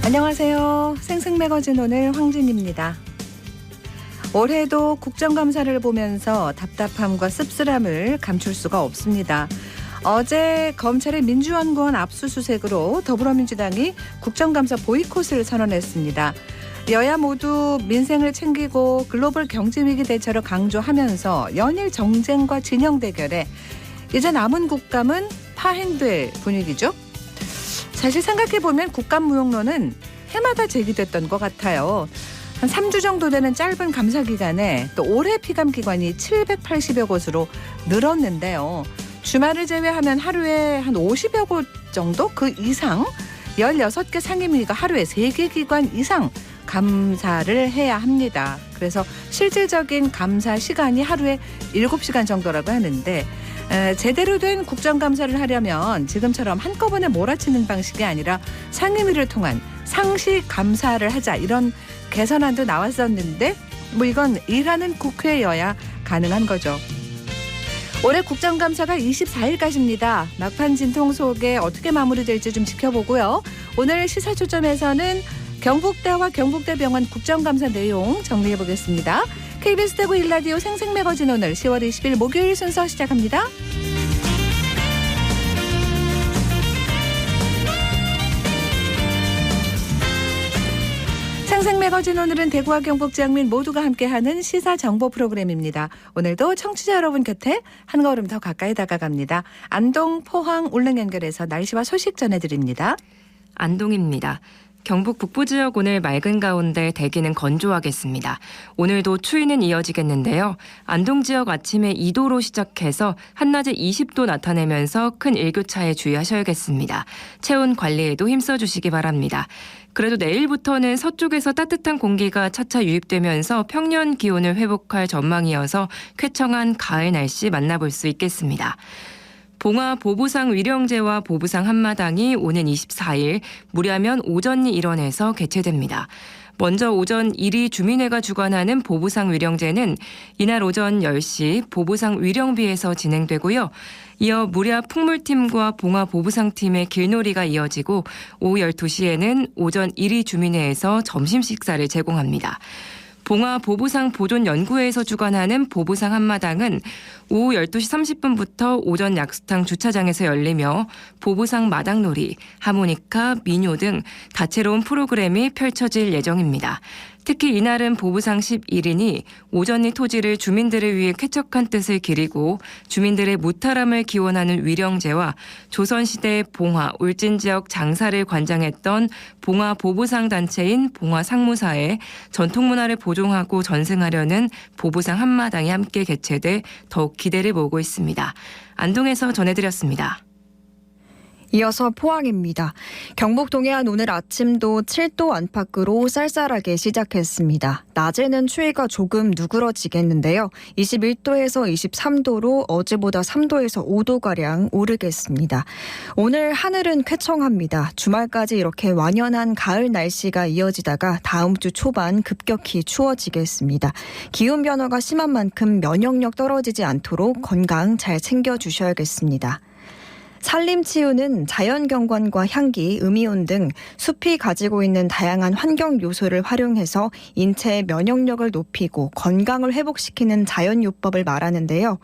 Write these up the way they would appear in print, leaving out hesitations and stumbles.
안녕하세요. 생생매거진 오늘 황진입니다. 올해도 국정감사를 보면서 답답함과 씁쓸함을 감출 수가 없습니다. 어제 검찰의 민주연구원 압수수색으로 더불어민주당이 국정감사 보이콧을 선언했습니다. 여야 모두 민생을 챙기고 글로벌 경제위기 대처를 강조하면서 연일 정쟁과 진영 대결에 이제 남은 국감은 파행될 분위기죠. 사실 생각해보면 국감무용론은 해마다 제기됐던 것 같아요. 한 3주 정도 되는 짧은 감사 기간에 또 올해 피감 기관이 780여 곳으로 늘었는데요. 주말을 제외하면 하루에 한 50여 곳 정도 그 이상 16개 상임위가 하루에 3개 기관 이상 감사를 해야 합니다. 그래서 실질적인 감사 시간이 하루에 7시간 정도라고 하는데 제대로 된 국정감사를 하려면 지금처럼 한꺼번에 몰아치는 방식이 아니라 상임위를 통한 상시 감사를 하자 이런 개선안도 나왔었는데 이건 일하는 국회여야 가능한 거죠. 올해 국정감사가 24일까지입니다. 막판 진통 속에 어떻게 마무리될지 좀 지켜보고요. 오늘 시사초점에서는 경북대와 경북대병원 국정감사 내용 정리해보겠습니다. KBS 대구 1라디오 생생매거진 오늘 10월 20일 목요일 순서 시작합니다. 생생매거진 오늘은 대구와 경북 지역민 모두가 함께하는 시사정보 프로그램입니다. 오늘도 청취자 여러분 곁에 한 걸음 더 가까이 다가갑니다. 안동, 포항, 울릉 연결해서 날씨와 소식 전해드립니다. 안동입니다. 경북 북부 지역 오늘 맑은 가운데 대기는 건조하겠습니다. 오늘도 추위는 이어지겠는데요. 안동 지역 아침에 2도로 시작해서 한낮에 20도 나타내면서 큰 일교차에 주의하셔야겠습니다. 체온 관리에도 힘써주시기 바랍니다. 그래도 내일부터는 서쪽에서 따뜻한 공기가 차차 유입되면서 평년 기온을 회복할 전망이어서 쾌청한 가을 날씨 만나볼 수 있겠습니다. 봉화 보부상 위령제와 보부상 한마당이 오는 24일 무렵면 오전이 일원에서 개최됩니다. 먼저 오전 1위 주민회가 주관하는 보부상 위령제는 이날 오전 10시 보부상 위령비에서 진행되고요. 이어 무랴 풍물팀과 봉화 보부상팀의 길놀이가 이어지고 오후 12시에는 오전 1위 주민회에서 점심 식사를 제공합니다. 봉화 보부상 보존연구회에서 주관하는 보부상 한마당은 오후 12시 30분부터 오전 약수탕 주차장에서 열리며 보부상 마당놀이, 하모니카, 민요 등 다채로운 프로그램이 펼쳐질 예정입니다. 특히 이날은 보부상 11인이 오전이 토지를 주민들을 위해 쾌척한 뜻을 기리고 주민들의 무탈함을 기원하는 위령제와 조선시대 봉화, 울진 지역 장사를 관장했던 봉화 보부상 단체인 봉화 상무사의 전통문화를 보존하고 전승하려는 보부상 한마당이 함께 개최돼 더욱 기대를 모으고 있습니다. 안동에서 전해드렸습니다. 이어서 포항입니다. 경북 동해안 오늘 아침도 7도 안팎으로 쌀쌀하게 시작했습니다. 낮에는 추위가 조금 누그러지겠는데요. 21도에서 23도로 어제보다 3도에서 5도가량 오르겠습니다. 오늘 하늘은 쾌청합니다. 주말까지 이렇게 완연한 가을 날씨가 이어지다가 다음 주 초반 급격히 추워지겠습니다. 기온 변화가 심한 만큼 면역력 떨어지지 않도록 건강 잘 챙겨주셔야겠습니다. 산림치유는 자연경관과 향기, 음이온 등 숲이 가지고 있는 다양한 환경 요소를 활용해서 인체의 면역력을 높이고 건강을 회복시키는 자연요법을 말하는데요.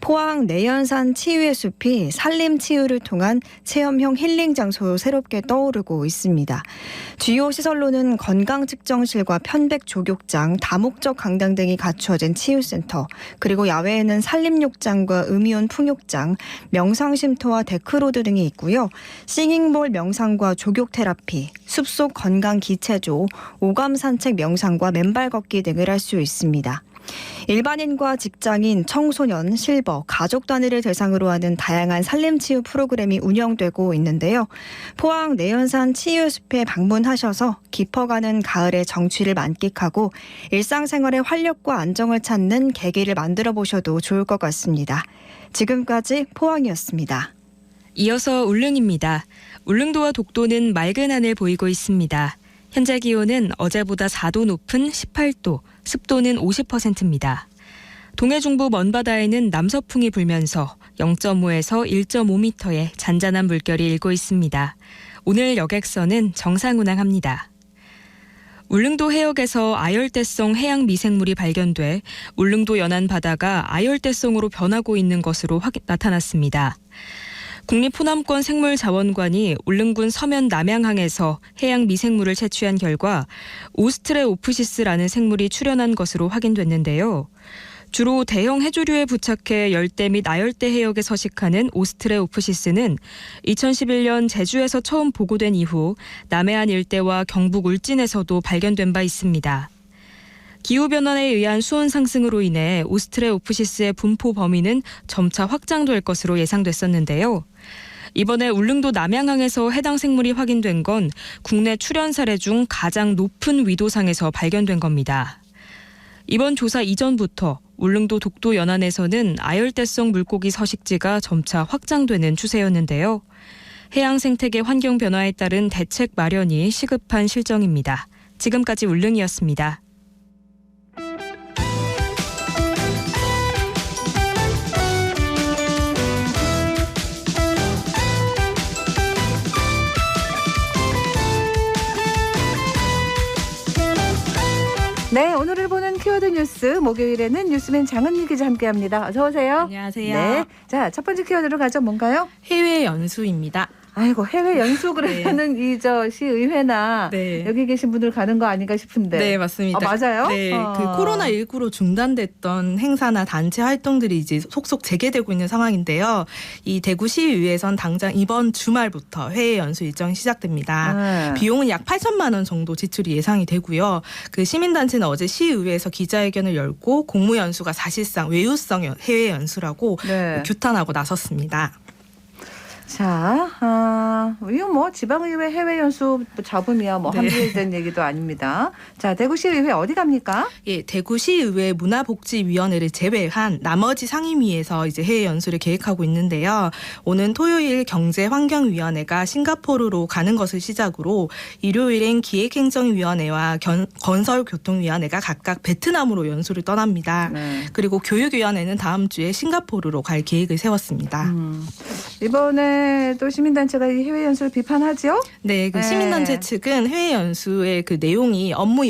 포항 내연산 치유의 숲이 산림치유를 통한 체험형 힐링 장소로 새롭게 떠오르고 있습니다. 주요 시설로는 건강측정실과 편백조격장, 다목적 강당 등이 갖추어진 치유센터, 그리고 야외에는 산림욕장과 음이온 풍욕장, 명상쉼터와 데크로드 등이 있고요. 싱잉볼 명상과 조격 테라피, 숲속 건강 기체조, 오감 산책 명상과 맨발 걷기 등을 할 수 있습니다. 일반인과 직장인, 청소년, 실버, 가족 단위를 대상으로 하는 다양한 산림치유 프로그램이 운영되고 있는데요. 포항 내연산 치유숲에 방문하셔서 깊어가는 가을의 정취를 만끽하고 일상생활의 활력과 안정을 찾는 계기를 만들어 보셔도 좋을 것 같습니다. 지금까지 포항이었습니다. 이어서 울릉입니다. 울릉도와 독도는 맑은 하늘 보이고 있습니다. 현재 기온은 어제보다 4도 높은 18도, 습도는 50%입니다. 동해 중부 먼바다에는 남서풍이 불면서 0.5에서 1.5m의 잔잔한 물결이 일고 있습니다. 오늘 여객선은 정상 운항합니다. 울릉도 해역에서 아열대성 해양 미생물이 발견돼 울릉도 연안 바다가 아열대성으로 변하고 있는 것으로 나타났습니다. 국립호남권 생물자원관이 울릉군 서면 남양항에서 해양 미생물을 채취한 결과 오스트레오프시스라는 생물이 출현한 것으로 확인됐는데요. 주로 대형 해조류에 부착해 열대 및 아열대 해역에 서식하는 오스트레오프시스는 2011년 제주에서 처음 보고된 이후 남해안 일대와 경북 울진에서도 발견된 바 있습니다. 기후변화에 의한 수온 상승으로 인해 오스트레오프시스의 분포 범위는 점차 확장될 것으로 예상됐었는데요. 이번에 울릉도 남양항에서 해당 생물이 확인된 건 국내 출현 사례 중 가장 높은 위도상에서 발견된 겁니다. 이번 조사 이전부터 울릉도 독도 연안에서는 아열대성 물고기 서식지가 점차 확장되는 추세였는데요. 해양 생태계 환경 변화에 따른 대책 마련이 시급한 실정입니다. 지금까지 울릉이었습니다. 네, 오늘을 보는 키워드 뉴스 목요일에는 뉴스맨 장은미 기자 함께합니다. 어서 오세요. 안녕하세요. 네, 자, 첫 번째 키워드로 가죠. 뭔가요? 해외 연수입니다. 아이고, 해외 연수 그러면은 이 시의회나 네. 여기 계신 분들 가는 거 아닌가 싶은데. 네, 맞습니다. 맞아요? 네, 어. 그 코로나19로 중단됐던 행사나 단체 활동들이 이제 속속 재개되고 있는 상황인데요. 이 대구시의회에선 당장 이번 주말부터 해외 연수 일정이 시작됩니다. 비용은 약 8천만 원 정도 지출이 예상이 되고요. 그 시민단체는 어제 시의회에서 기자회견을 열고 공무 연수가 사실상 외유성 해외 연수라고 네. 규탄하고 나섰습니다. 자, 이거 뭐 지방의회 해외 연수 잡음이야 뭐 네. 함부된 얘기도 아닙니다. 자, 대구시의회 어디 갑니까? 예, 대구시의회 문화복지위원회를 제외한 나머지 상임위에서 이제 해외 연수를 계획하고 있는데요. 오는 토요일 경제환경위원회가 싱가포르로 가는 것을 시작으로 일요일엔 기획행정위원회와 건설교통위원회가 각각 베트남으로 연수를 떠납니다. 네. 그리고 교육위원회는 다음 주에 싱가포르로 갈 계획을 세웠습니다. 이번에 또 시민단체가 이 해외 연수를 비판하죠? 네, 그 네. 시민단체 측은 해외 연수의 그 내용이 업무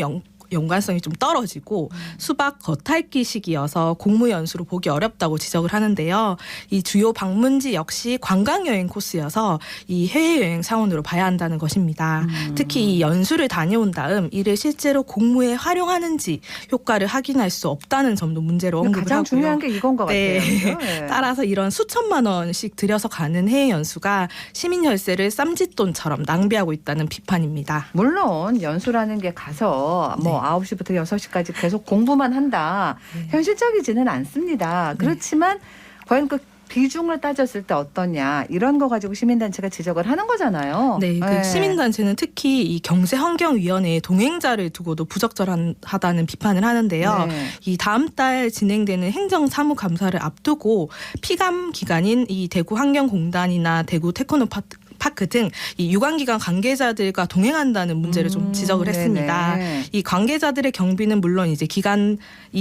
연관성이 좀 떨어지고 수박 겉핥기식이어서 공무 연수로 보기 어렵다고 지적을 하는데요. 이 주요 방문지 역시 관광여행 코스여서 이 해외여행 차원으로 봐야 한다는 것입니다. 특히 이 연수를 다녀온 다음 이를 실제로 공무에 활용하는지 효과를 확인할 수 없다는 점도 문제로 언급을 가장 하고요. 중요한 게 이건 것 네. 같아요. 네. 따라서 이런 수천만 원씩 들여서 가는 해외 연수가 시민 혈세를 쌈짓돈처럼 낭비하고 있다는 비판입니다. 물론 연수라는 게 가서 뭐 9시부터 6시까지 계속 공부만 한다. 현실적이지는 않습니다. 그렇지만 과연 그 비중을 따졌을 때 어떠냐 이런 거 가지고 시민단체가 지적을 하는 거잖아요. 네, 그 시민단체는 특히 이 경제환경위원회의 동행자를 두고도 부적절하다는 비판을 하는데요. 네. 이 다음 달 진행되는 행정사무감사를 앞두고 피감 기관인 이 대구환경공단이나 대구 테크노파크 등 이 유관기관 관계자들과 동행한다는 문제를 좀 지적을 했습니다. 네네. 이 관계자들의 경비는 물론 이제 기관이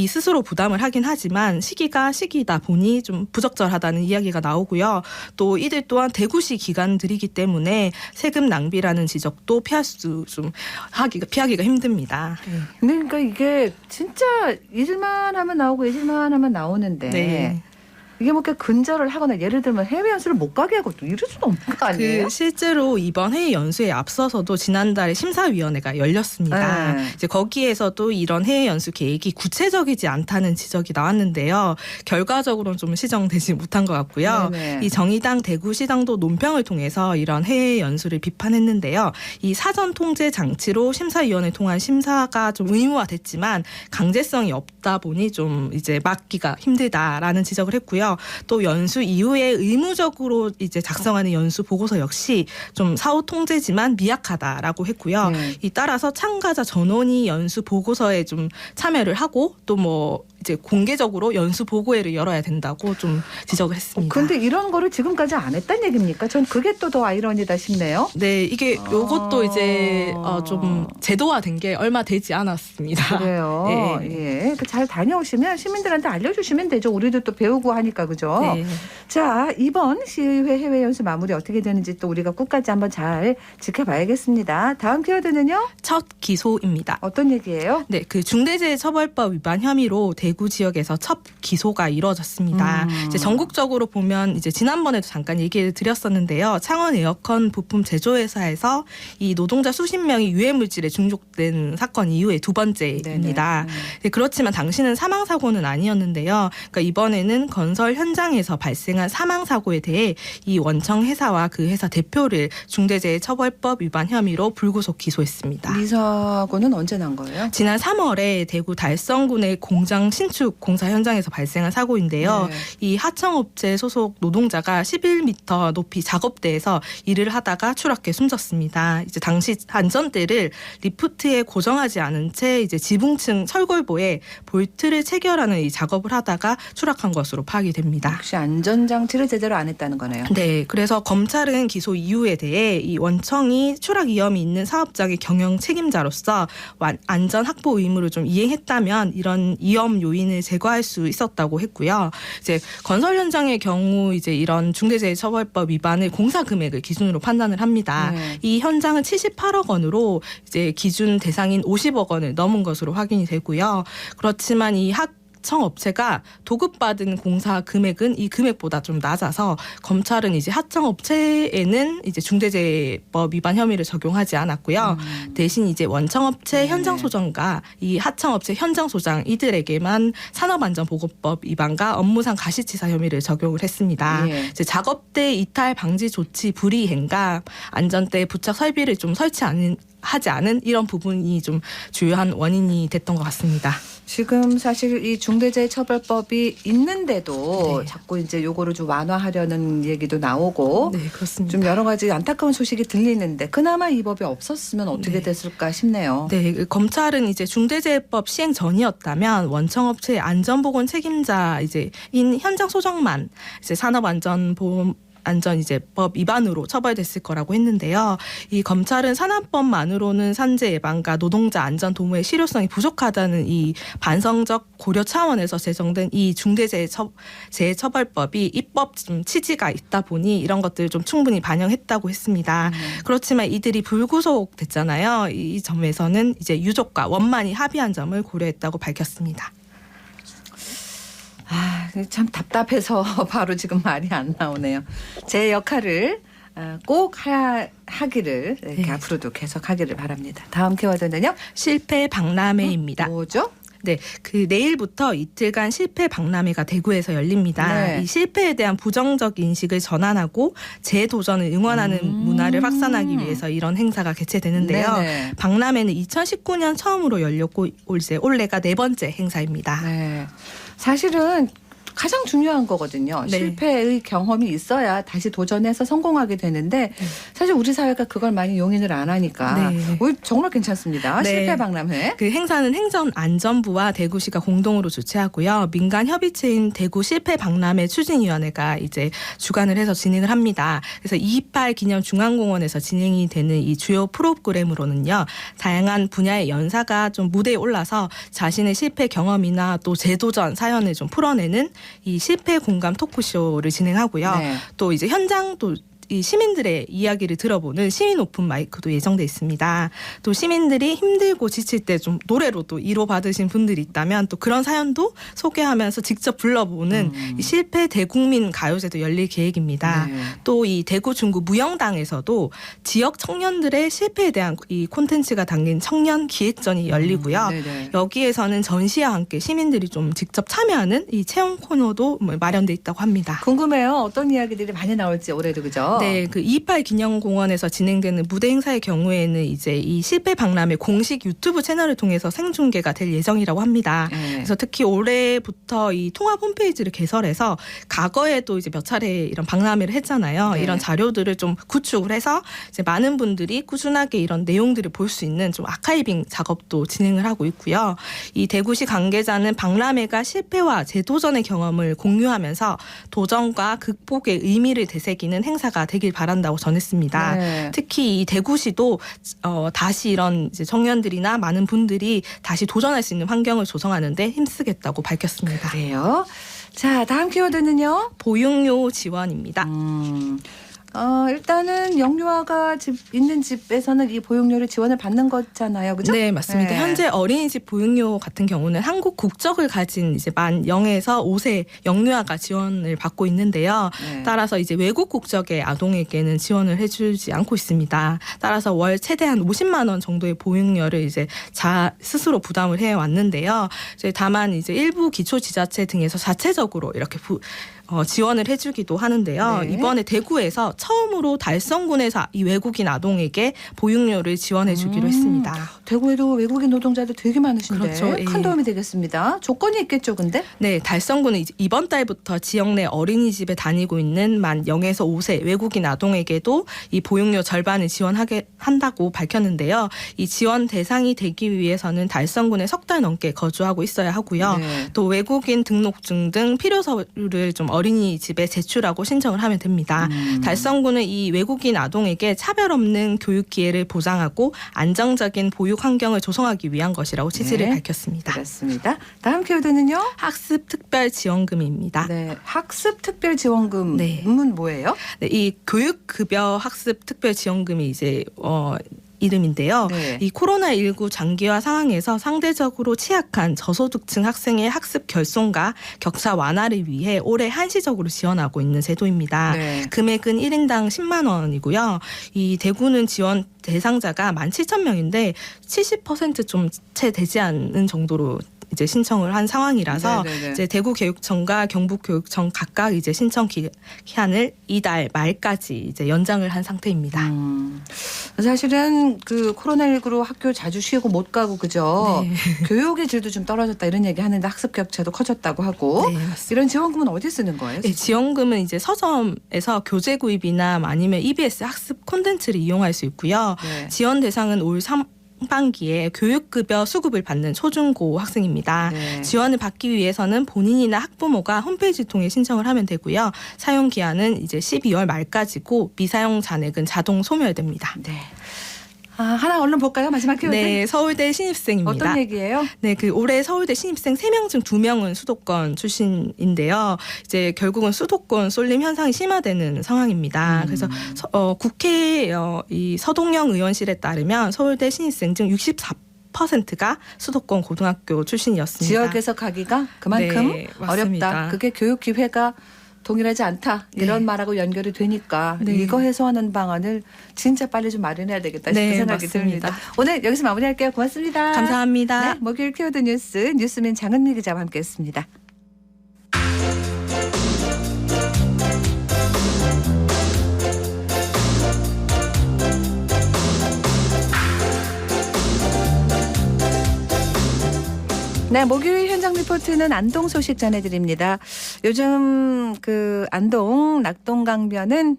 스스로 부담을 하긴 하지만 시기가 시기다 보니 좀 부적절하다는 이야기가 나오고요. 또 이들 또한 대구시 기관들이기 때문에 세금 낭비라는 지적도 피하기가 힘듭니다. 근데 그러니까 이게 진짜 잊을만 하면 나오고 잊을만 하면 나오는데 네. 이게 뭐 이렇게 근절을 하거나 예를 들면 해외 연수를 못 가게 하고 또 이럴 수는 없는 거 아니에요? 실제로 이번 해외 연수에 앞서서도 지난달에 심사위원회가 열렸습니다. 네. 이제 거기에서도 이런 해외 연수 계획이 구체적이지 않다는 지적이 나왔는데요. 결과적으로는 좀 시정되지 못한 것 같고요. 네네. 이 정의당 대구시당도 논평을 통해서 이런 해외 연수를 비판했는데요. 이 사전 통제 장치로 심사위원회 통한 심사가 좀 의무화됐지만 강제성이 없다 보니 좀 이제 막기가 힘들다라는 지적을 했고요. 또 연수 이후에 의무적으로 이제 작성하는 연수 보고서 역시 좀 사후 통제지만 미약하다라고 했고요. 이 따라서 참가자 전원이 연수 보고서에 좀 참여를 하고 또 뭐 이제 공개적으로 연수 보고회를 열어야 된다고 좀 지적을 했습니다. 근데 이런 거를 지금까지 안 했단 얘기입니까? 전 그게 또 더 아이러니다 싶네요. 네, 이게 요것도 이제 좀 제도화된 게 얼마 되지 않았습니다. 그래요. 네. 예. 잘 다녀오시면 시민들한테 알려주시면 되죠. 우리도 또 배우고 하니까 그죠. 네. 자, 이번 시의회 해외 연수 마무리 어떻게 되는지 또 우리가 끝까지 한번 잘 지켜봐야겠습니다. 다음 키워드는요? 첫 기소입니다. 어떤 얘기예요? 네, 그 중대재해처벌법 위반 혐의로 대구 지역에서 첫 기소가 이루어졌습니다. 이제 전국적으로 보면 이제 지난번에도 잠깐 얘기를 드렸었는데요. 창원 에어컨 부품 제조회사에서 이 노동자 수십 명이 유해 물질에 중독된 사건 이후에 두 번째입니다. 네, 그렇지만 당시는 사망 사고는 아니었는데요. 그러니까 이번에는 건설 현장에서 발생한 사망 사고에 대해 이 원청 회사와 그 회사 대표를 중대재해처벌법 위반 혐의로 불구속 기소했습니다. 이 사고는 언제 난 거예요? 지난 3월에 대구 달성군의 공장 신축 공사 현장에서 발생한 사고인데요. 네. 이 하청업체 소속 노동자가 11m 높이 작업대에서 일을 하다가 추락해 숨졌습니다. 이제 당시 안전대를 리프트에 고정하지 않은 채 이제 지붕층 철골보에 볼트를 체결하는 이 작업을 하다가 추락한 것으로 파악이 됩니다. 혹시 안전장치를 제대로 안 했다는 거네요. 네, 그래서 검찰은 기소 이유에 대해 이 원청이 추락 위험이 있는 사업장의 경영 책임자로서 안전 확보 의무를 좀 이행했다면 이런 위험 요인을 제거할 수 있었다고 했고요. 이제 건설 현장의 경우 이제 이런 중대재해처벌법 위반을 공사 금액을 기준으로 판단을 합니다. 네. 이 현장은 78억 원으로 이제 기준 대상인 50억 원을 넘은 것으로 확인이 되고요. 그렇지만 이 하청업체가 도급받은 공사 금액은 이 금액보다 좀 낮아서 검찰은 이제 하청업체에는 이제 중대재해법 위반 혐의를 적용하지 않았고요. 대신 이제 원청업체 현장 소장과 이 하청업체 현장 소장 이들에게만 산업안전보건법 위반과 업무상 가시치사 혐의를 적용을 했습니다. 예. 이제 작업대 이탈 방지 조치 불이행과 안전대 부착 설비를 좀 하지 않은 이런 부분이 좀 주요한 원인이 됐던 것 같습니다. 지금 사실 이 중대재해처벌법이 있는데도 네. 자꾸 이제 요거를 좀 완화하려는 얘기도 나오고 네, 그렇습니다. 좀 여러 가지 안타까운 소식이 들리는데 그나마 이 법이 없었으면 어떻게 네. 됐을까 싶네요. 네, 그 검찰은 이제 중대재해법 시행 전이었다면 원청업체의 안전보건 책임자 이제인 현장 소장만 이제 산업안전보험 이제 법 위반으로 처벌됐을 거라고 했는데요. 이 검찰은 산안법만으로는 산재 예방과 노동자 안전 도모의 실효성이 부족하다는 이 반성적 고려 차원에서 제정된 이 중대재해처벌법이 입법 좀 취지가 있다 보니 이런 것들을 좀 충분히 반영했다고 했습니다. 그렇지만 이들이 불구속됐잖아요. 이 점에서는 이제 유족과 원만히 합의한 점을 고려했다고 밝혔습니다. 참 답답해서 바로 지금 말이 안 나오네요. 제 역할을 꼭 하기를 이렇게 네. 앞으로도 계속 하기를 바랍니다. 다음 키워드는요? 실패 박람회입니다. 뭐죠? 네, 그 내일부터 이틀간 실패 박람회가 대구에서 열립니다. 네. 이 실패에 대한 부정적 인식을 전환하고 재도전을 응원하는 문화를 확산하기 위해서 이런 행사가 개최되는데요. 네네. 박람회는 2019년 처음으로 열렸고 올해가 4번째 행사입니다. 네. 사실은 가장 중요한 거거든요. 네. 실패의 경험이 있어야 다시 도전해서 성공하게 되는데 사실 우리 사회가 그걸 많이 용인을 안 하니까 네. 정말 괜찮습니다. 네. 실패 박람회. 그 행사는 행정안전부와 대구시가 공동으로 주최하고요. 민간 협의체인 대구 실패 박람회 추진위원회가 이제 주관을 해서 진행을 합니다. 그래서 228 기념 중앙공원에서 진행이 되는 이 주요 프로그램으로는요. 다양한 분야의 연사가 좀 무대에 올라서 자신의 실패 경험이나 또 재도전 사연을 좀 풀어내는 이 실패 공감 토크쇼를 진행하고요. 네. 또 이제 현장도 이 시민들의 이야기를 들어보는 시민 오픈 마이크도 예정돼 있습니다. 또 시민들이 힘들고 지칠 때 좀 노래로 또 위로받으신 분들이 있다면 또 그런 사연도 소개하면서 직접 불러보는 이 실패 대국민 가요제도 열릴 계획입니다. 네. 또 이 대구 중구 무영당에서도 지역 청년들의 실패에 대한 이 콘텐츠가 담긴 청년 기획전이 열리고요. 네네. 여기에서는 전시와 함께 시민들이 좀 직접 참여하는 이 체험 코너도 마련돼 있다고 합니다. 궁금해요. 어떤 이야기들이 많이 나올지 올해도 그죠? 네, 그 228 기념공원에서 진행되는 무대 행사의 경우에는 이제 이 실패 박람회 공식 유튜브 채널을 통해서 생중계가 될 예정이라고 합니다. 네. 그래서 특히 올해부터 이 통합 홈페이지를 개설해서 과거에도 이제 몇 차례 이런 박람회를 했잖아요. 네. 이런 자료들을 좀 구축을 해서 이제 많은 분들이 꾸준하게 이런 내용들을 볼 수 있는 좀 아카이빙 작업도 진행을 하고 있고요. 이 대구시 관계자는 박람회가 실패와 재도전의 경험을 공유하면서 도전과 극복의 의미를 되새기는 행사가 되길 바란다고 전했습니다. 네. 특히 이 대구시도 다시 이런 이제 청년들이나 많은 분들이 다시 도전할 수 있는 환경을 조성하는데 힘쓰겠다고 밝혔습니다. 그래요. 자, 다음 키워드는요. 보육료 지원입니다. 일단은 영유아가 있는 집에서는 이 보육료를 지원을 받는 거잖아요. 그죠? 네, 맞습니다. 네. 현재 어린이집 보육료 같은 경우는 한국 국적을 가진 이제 만 0에서 5세 영유아가 지원을 받고 있는데요. 네. 따라서 이제 외국 국적의 아동에게는 지원을 해주지 않고 있습니다. 따라서 월 최대한 50만 원 정도의 보육료를 이제 스스로 부담을 해 왔는데요. 이제 다만 이제 일부 기초지자체 등에서 자체적으로 이렇게 지원을 해주기도 하는데요. 네. 이번에 대구에서 처음으로 달성군에서 이 외국인 아동에게 보육료를 지원해주기로 했습니다. 대구에도 외국인 노동자들 되게 많으신데 그렇죠. 예. 큰 도움이 되겠습니다. 조건이 있겠죠, 근데? 네, 달성군은 이번 달부터 지역 내 어린이집에 다니고 있는 만 0에서 5세 외국인 아동에게도 이 보육료 절반을 지원하게 한다고 밝혔는데요. 이 지원 대상이 되기 위해서는 달성군에 석 달 넘게 거주하고 있어야 하고요. 네. 또 외국인 등록증 등 필요 서류를 좀 어린이집에 제출하고 신청을 하면 됩니다. 달성군은 이 외국인 아동에게 차별 없는 교육 기회를 보장하고 안정적인 보육 환경을 조성하기 위한 것이라고 취지를 네. 밝혔습니다. 그렇습니다. 다음 키워드는요. 학습 특별 지원금입니다. 네, 학습 특별 지원금은 네. 뭐예요? 네, 이 교육급여 학습 특별 지원금이 이제 이름인데요. 네. 이 코로나19 장기화 상황에서 상대적으로 취약한 저소득층 학생의 학습 결손과 격차 완화를 위해 올해 한시적으로 지원하고 있는 제도입니다. 네. 금액은 1인당 10만 원이고요. 이 대구는 지원 대상자가 17,000명인데 70% 좀 채 되지 않는 정도로 이제 신청을 한 상황이라서 네네네. 이제 대구교육청과 경북교육청 각각 이제 신청 기한을 이달 말까지 이제 연장을 한 상태입니다. 사실은 그 코로나19로 학교 자주 쉬고 못 가고 그죠? 네. 교육의 질도 좀 떨어졌다 이런 얘기 하는데 학습 격차도 커졌다고 하고 네, 맞습니다. 이런 지원금은 어디 쓰는 거예요? 네, 지원금은 이제 서점에서 교재 구입이나 아니면 EBS 학습 콘텐츠를 이용할 수 있고요. 네. 지원 대상은 올 상반기에 교육급여 수급을 받는 초중고 학생입니다. 네. 지원을 받기 위해서는 본인이나 학부모가 홈페이지 통해 신청을 하면 되고요. 사용 기한은 이제 12월 말까지고 미사용 잔액은 자동 소멸됩니다. 네. 하나 얼른 볼까요? 마지막 키워드. 네, 서울대 신입생입니다. 어떤 얘기예요? 네, 그 올해 서울대 신입생 3명 중 2명은 수도권 출신인데요. 이제 결국은 수도권 쏠림 현상이 심화되는 상황입니다. 그래서 국회 이 서동영 의원실에 따르면 서울대 신입생 중 64%가 수도권 고등학교 출신이었습니다. 지역에서 가기가 그만큼 네, 맞습니다. 어렵다. 그게 교육 기회가 동일하지 않다. 이런 네. 말하고 연결이 되니까 네. 이거 해소하는 방안을 진짜 빨리 좀 마련해야 되겠다 싶은 네, 생각이 맞습니다. 듭니다. 오늘 여기서 마무리할게요. 고맙습니다. 감사합니다. 네, 목요일 키워드 뉴스 뉴스맨 장은미 기자와 함께했습니다. 네, 목요일 현장 리포트는 안동 소식 전해드립니다. 요즘 그 안동 낙동강변은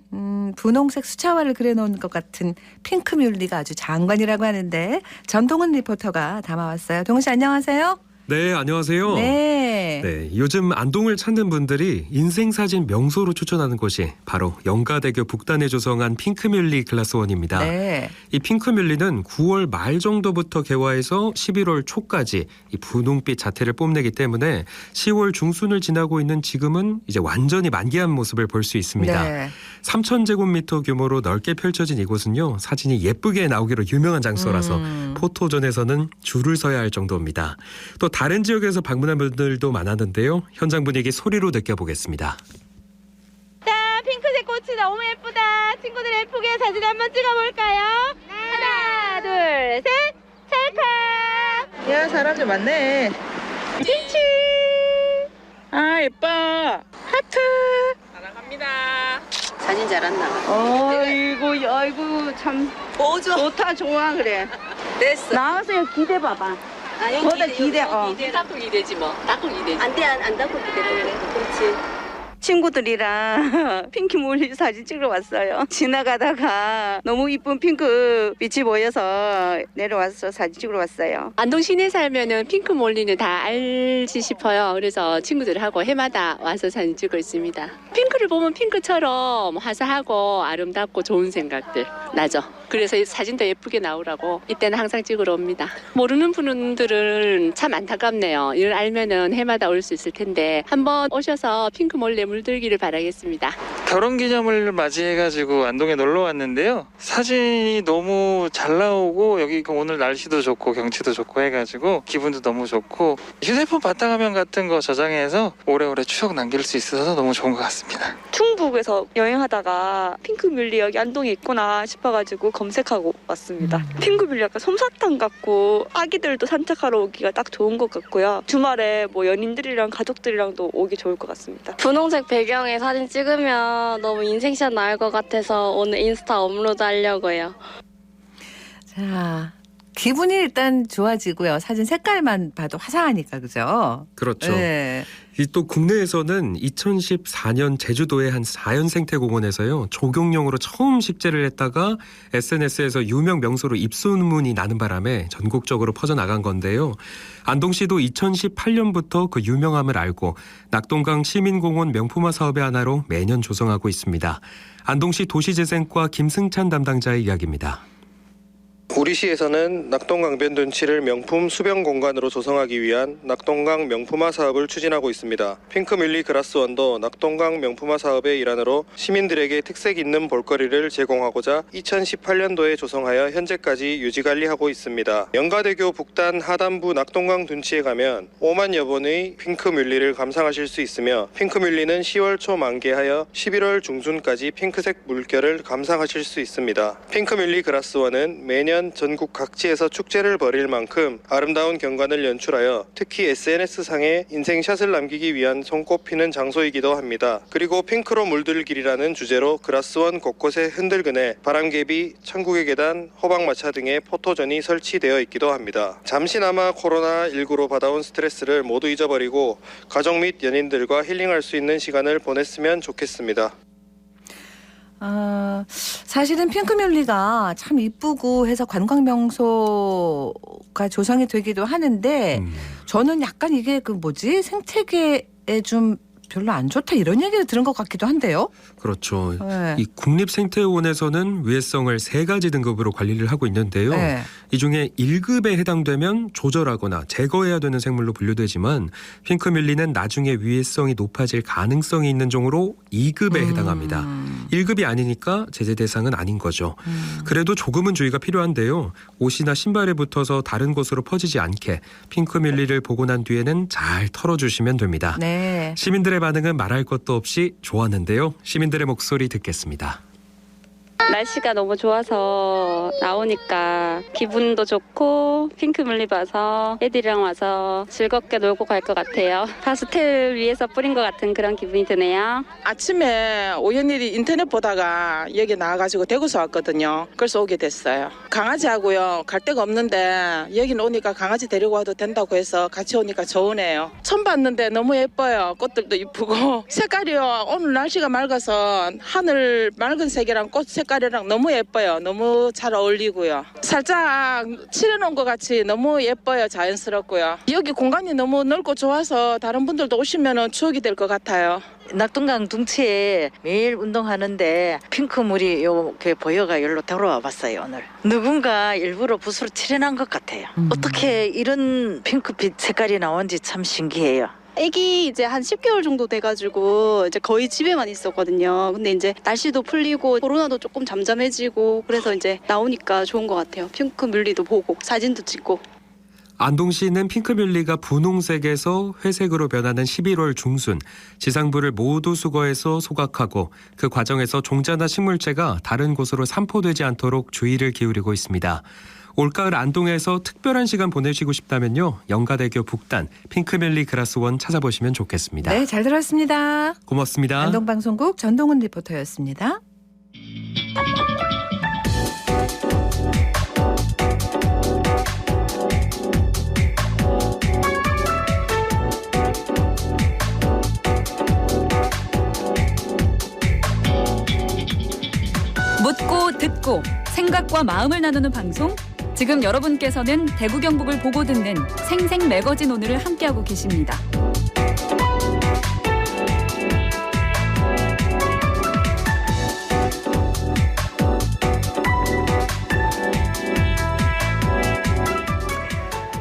분홍색 수차화를 그려놓은 것 같은 핑크뮬리가 아주 장관이라고 하는데 전동훈 리포터가 담아왔어요. 동훈 씨 안녕하세요. 네, 안녕하세요. 네. 네, 요즘 안동을 찾는 분들이 인생사진 명소로 추천하는 곳이 바로 영가대교 북단에 조성한 핑크뮬리 글라스원입니다. 네. 이 핑크뮬리는 9월 말 정도부터 개화해서 11월 초까지 이 분홍빛 자태를 뽐내기 때문에 10월 중순을 지나고 있는 지금은 이제 완전히 만개한 모습을 볼 수 있습니다. 네. 3,000제곱미터 규모로 넓게 펼쳐진 이곳은요, 사진이 예쁘게 나오기로 유명한 장소라서 포토존에서는 줄을 서야 할 정도입니다. 또 다른 지역에서 방문한 분들도 많았는데요. 현장 분위기 소리로 느껴보겠습니다. 자, 핑크색 꽃이 너무 예쁘다. 친구들 예쁘게 사진 한번 찍어볼까요? 하나, 둘, 셋, 찰칵. 야, 사람들 많네. 칭치. 아, 예뻐. 하트. 사랑합니다. 사진 잘 안 나가. 아이고 참 좋다 좋아 그래. 됐어. 나와서 기대봐봐. 뭐다 기대. 닦고 기대지 뭐. 닦고 기대지. 안 닦고 기대래. 그렇지. 친구들이랑 핑크 몰리 사진 찍으러 왔어요. 지나가다가 너무 이쁜 핑크 빛이 보여서 내려와서 사진 찍으러 왔어요. 안동 시내 살면은 핑크 몰리는 다 알지 싶어요. 그래서 친구들하고 해마다 와서 사진 찍고 있습니다. 핑크를 보면 핑크처럼 화사하고 아름답고 좋은 생각들 나죠. 그래서 이 사진도 예쁘게 나오라고 이때는 항상 찍으러 옵니다. 모르는 분들은 참 안타깝네요. 이걸 알면은 해마다 올 수 있을 텐데 한번 오셔서 핑크 몰리에 물들기를 바라겠습니다. 결혼기념을 맞이해가지고 안동에 놀러 왔는데요. 사진이 너무 잘 나오고 여기 오늘 날씨도 좋고 경치도 좋고 해가지고 기분도 너무 좋고 휴대폰 바탕화면 같은 거 저장해서 오래오래 추억 남길 수 있어서 너무 좋은 것 같습니다. 충북에서 여행하다가 핑크뮬리 여기 안동에 있구나 싶어가지고 검색하고 왔습니다. 핑크뮬리 약간 솜사탕 같고 아기들도 산책하러 오기가 딱 좋은 것 같고요. 주말에 뭐 연인들이랑 가족들이랑도 오기 좋을 것 같습니다. 분홍색 배경에 사진 찍으면 너무 인생샷 나올 것 같아서 오늘 인스타 업로드 하려고요. 자, 기분이 일단 좋아지고요. 사진 색깔만 봐도 화사하니까 그죠? 그렇죠. 네. 이 또 국내에서는 2014년 제주도의 한 자연생태공원에서요. 조경용으로 처음 식재를 했다가 SNS에서 유명 명소로 입소문이 나는 바람에 전국적으로 퍼져나간 건데요. 안동시도 2018년부터 그 유명함을 알고 낙동강 시민공원 명품화 사업의 하나로 매년 조성하고 있습니다. 안동시 도시재생과 김승찬 담당자의 이야기입니다. 우리 시에서는 낙동강변 둔치를 명품 수변 공간으로 조성하기 위한 낙동강 명품화 사업을 추진하고 있습니다. 핑크뮬리 그라스원도 낙동강 명품화 사업의 일환으로 시민들에게 특색 있는 볼거리를 제공하고자 2018년도에 조성하여 현재까지 유지관리하고 있습니다. 영가대교 북단 하단부 낙동강 둔치에 가면 5만여 번의 핑크뮬리를 감상하실 수 있으며 핑크뮬리는 10월 초 만개하여 11월 중순까지 핑크색 물결을 감상하실 수 있습니다. 핑크뮬리 그라스원은 매년 전국 각지에서 축제를 벌일 만큼 아름다운 경관을 연출하여 특히 SNS상에 인생샷을 남기기 위한 손꼽히는 장소이기도 합니다. 그리고 핑크로 물들 길이라는 주제로 그라스원 곳곳에 흔들그네, 바람개비, 천국의 계단, 호박마차 등의 포토전이 설치되어 있기도 합니다. 잠시나마 코로나19로 받아온 스트레스를 모두 잊어버리고 가족 및 연인들과 힐링할 수 있는 시간을 보냈으면 좋겠습니다. 사실은 핑크뮬리가 참 이쁘고 해서 관광명소가 조성이 되기도 하는데 저는 약간 이게 생태계에 좀 별로 안 좋다 이런 얘기를 들은 것 같기도 한데요. 그렇죠. 네. 이 국립생태원에서는 위해성을 3가지 등급으로 관리를 하고 있는데요. 네. 이 중에 1급에 해당되면 조절하거나 제거해야 되는 생물로 분류되지만 핑크뮬리는 나중에 위해성이 높아질 가능성이 있는 종으로 2급에 해당합니다. 1급이 아니니까 제재 대상은 아닌 거죠. 그래도 조금은 주의가 필요한데요. 옷이나 신발에 붙어서 다른 곳으로 퍼지지 않게 핑크뮬리를 보고 난 뒤에는 잘 털어주시면 됩니다. 네. 시민들의 반응은 말할 것도 없이 좋았는데요. 시민들의 목소리 듣겠습니다. 날씨가 너무 좋아서 나오니까 기분도 좋고 핑크뮬리 봐서 애들이랑 와서 즐겁게 놀고 갈 것 같아요. 파스텔 위에서 뿌린 것 같은 그런 기분이 드네요. 아침에 우연히 인터넷 보다가 여기 나와가지고 대구서 왔거든요. 그래서 오게 됐어요. 강아지하고요 갈 데가 없는데 여기는 오니까 강아지 데리고 와도 된다고 해서 같이 오니까 좋으네요. 처음 봤는데 너무 예뻐요. 꽃들도 이쁘고 색깔이요 오늘 날씨가 맑아서 하늘 맑은 색이랑 꽃 색깔이랑 너무 예뻐요. 너무 잘 어울리고요. 살짝 칠해놓은 것 같이 너무 예뻐요. 자연스럽고요. 여기 공간이 너무 넓고 좋아서 다른 분들도 오시면 추억이 될 것 같아요. 낙동강 둥치에 매일 운동하는데 핑크물이 이렇게 보여가 여기로 돌아와 봤어요. 오늘 누군가 일부러 붓으로 칠해놓은 것 같아요. 어떻게 이런 핑크빛 색깔이 나온지 참 신기해요. 애기 이제 한 10개월 정도 돼가지고 이제 거의 집에만 있었거든요. 근데 이제 날씨도 풀리고 코로나도 조금 잠잠해지고 그래서 이제 나오니까 좋은 것 같아요. 핑크뮬리도 보고 사진도 찍고. 안동시는 핑크뮬리가 분홍색에서 회색으로 변하는 11월 중순 지상부를 모두 수거해서 소각하고 그 과정에서 종자나 식물체가 다른 곳으로 산포되지 않도록 주의를 기울이고 있습니다. 올가을 안동에서 특별한 시간 보내시고 싶다면요. 영가대교 북단 핑크뮬리 그라스원 찾아보시면 좋겠습니다. 네, 잘 들었습니다. 고맙습니다. 안동방송국 전동훈 리포터였습니다. 묻고 듣고 생각과 마음을 나누는 방송. 지금 여러분께서는 대구 경북을 보고 듣는 생생 매거진 오늘을 함께하고 계십니다.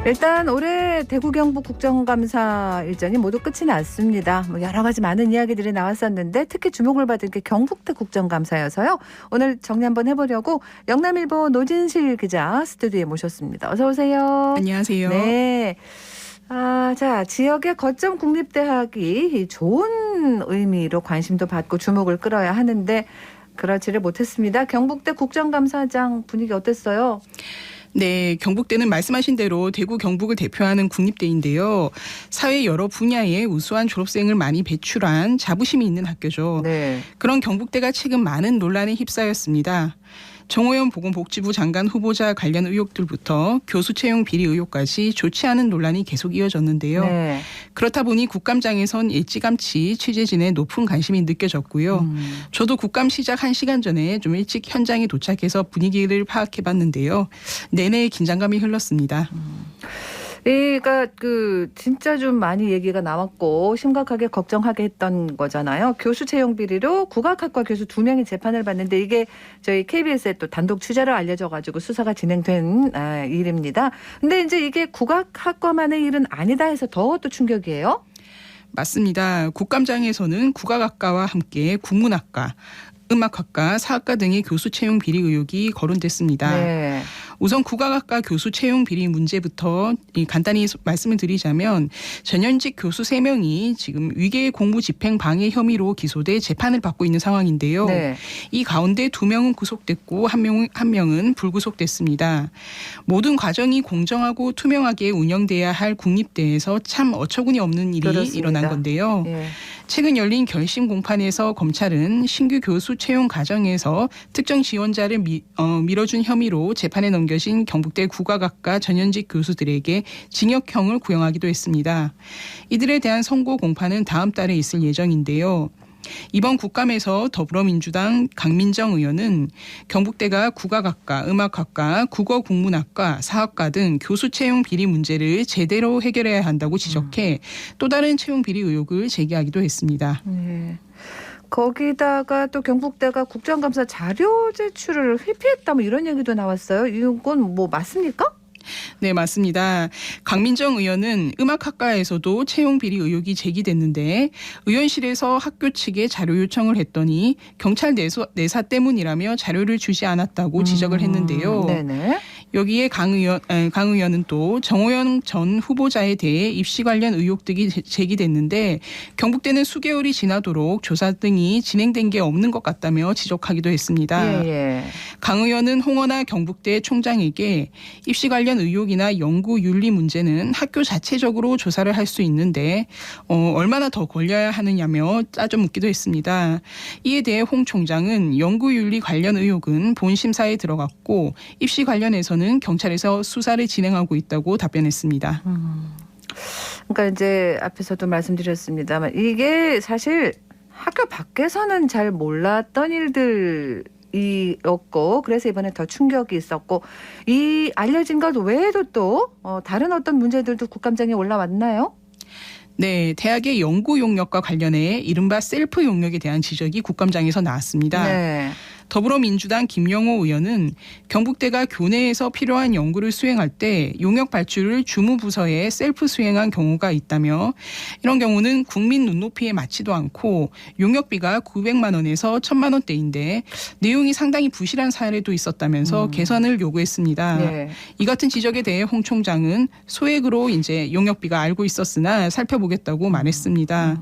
일단 올해 대구 경북 국정감사 일정이 모두 끝이 났습니다. 여러 가지 많은 이야기들이 나왔었는데 특히 주목을 받은 게 경북대 국정감사여서요. 오늘 정리 한번 해보려고 영남일보 노진실 기자 스튜디오에 모셨습니다. 어서 오세요. 안녕하세요. 네. 자, 지역의 거점 국립대학이 좋은 의미로 관심도 받고 주목을 끌어야 하는데 그렇지를 못했습니다. 경북대 국정감사장 분위기 어땠어요? 네, 경북대는 말씀하신 대로 대구 경북을 대표하는 국립대인데요. 사회 여러 분야에 우수한 졸업생을 많이 배출한 자부심이 있는 학교죠. 네. 그런 경북대가 최근 많은 논란에 휩싸였습니다. 정호연 보건복지부 장관 후보자 관련 의혹들부터 교수 채용 비리 의혹까지 좋지 않은 논란이 계속 이어졌는데요. 네. 그렇다 보니 국감장에선 일찌감치 취재진의 높은 관심이 느껴졌고요. 저도 국감 시작 1시간 전에 좀 일찍 현장에 도착해서 분위기를 파악해봤는데요. 내내 긴장감이 흘렀습니다. 그러니까 진짜 좀 많이 얘기가 나왔고 심각하게 걱정하게 했던 거잖아요. 교수 채용 비리로 국악학과 교수 2명이 재판을 받는데 이게 저희 KBS에 또 단독 취재로 알려져가지고 수사가 진행된 일입니다. 근데 이제 이게 국악학과만의 일은 아니다 해서 더 또 충격이에요? 맞습니다. 국감장에서는 국악학과와 함께 국문학과, 음악학과, 사학과 등의 교수 채용 비리 의혹이 거론됐습니다. 네. 우선 국악학과 교수 채용 비리 문제부터 간단히 말씀을 드리자면 전현직 교수 3명이 지금 위계 공무 집행 방해 혐의로 기소돼 재판을 받고 있는 상황인데요. 네. 이 가운데 2명은 구속됐고 한 명은 불구속됐습니다. 모든 과정이 공정하고 투명하게 운영돼야 할 국립대에서 참 어처구니 없는 일이 그렇습니다. 일어난 건데요. 예. 최근 열린 결심 공판에서 검찰은 신규 교수 채용 과정에서 특정 지원자를 밀어준 혐의로 재판에 넘겨진 경북대 국악학과 전현직 교수들에게 징역형을 구형하기도 했습니다. 이들에 대한 선고 공판은 다음 달에 있을 예정인데요. 이번 국감에서 더불어민주당 강민정 의원은 경북대가 국악학과, 음악학과, 국어국문학과, 사학과 등 교수 채용 비리 문제를 제대로 해결해야 한다고 지적해 또 다른 채용 비리 의혹을 제기하기도 했습니다. 네. 거기다가 또 경북대가 국정감사 자료 제출을 회피했다 이런 얘기도 나왔어요. 이건 맞습니까? 네, 맞습니다. 강민정 의원은 음악학과에서도 채용 비리 의혹이 제기됐는데 의원실에서 학교 측에 자료 요청을 했더니 경찰 내사 때문이라며 자료를 주지 않았다고 지적을 했는데요. 네네. 여기에 강 의원은 또 정호연 전 후보자에 대해 입시 관련 의혹들이 제기됐는데 경북대는 수개월이 지나도록 조사 등이 진행된 게 없는 것 같다며 지적하기도 했습니다. 예. 강 의원은 홍원하 경북대 총장에게 입시 관련 의혹이나 연구 윤리 문제는 학교 자체적으로 조사를 할 수 있는데 얼마나 더 걸려야 하느냐며 따져 묻기도 했습니다. 이에 대해 홍 총장은 연구 윤리 관련 의혹은 본 심사에 들어갔고 입시 관련해서는 경찰에서 수사를 진행하고 있다고 답변했습니다. 그러니까 이제 앞에서도 말씀드렸습니다만 이게 사실 학교 밖에서는 잘 몰랐던 일들 이었고 그래서 이번에 더 충격이 있었고 이 알려진 것 외에도 또 다른 어떤 문제들도 국감장에 올라왔나요? 네, 대학의 연구 용역과 관련해 이른바 셀프 용역에 대한 지적이 국감장에서 나왔습니다. 네. 더불어민주당 김영호 의원은 경북대가 교내에서 필요한 연구를 수행할 때 용역 발주를 주무부서에 셀프 수행한 경우가 있다며 이런 경우는 국민 눈높이에 맞지도 않고 용역비가 900만 원에서 1000만 원대인데 내용이 상당히 부실한 사례도 있었다면서 개선을 요구했습니다. 네. 이 같은 지적에 대해 홍 총장은 소액으로 이제 용역비가 알고 있었으나 살펴보겠다고 말했습니다.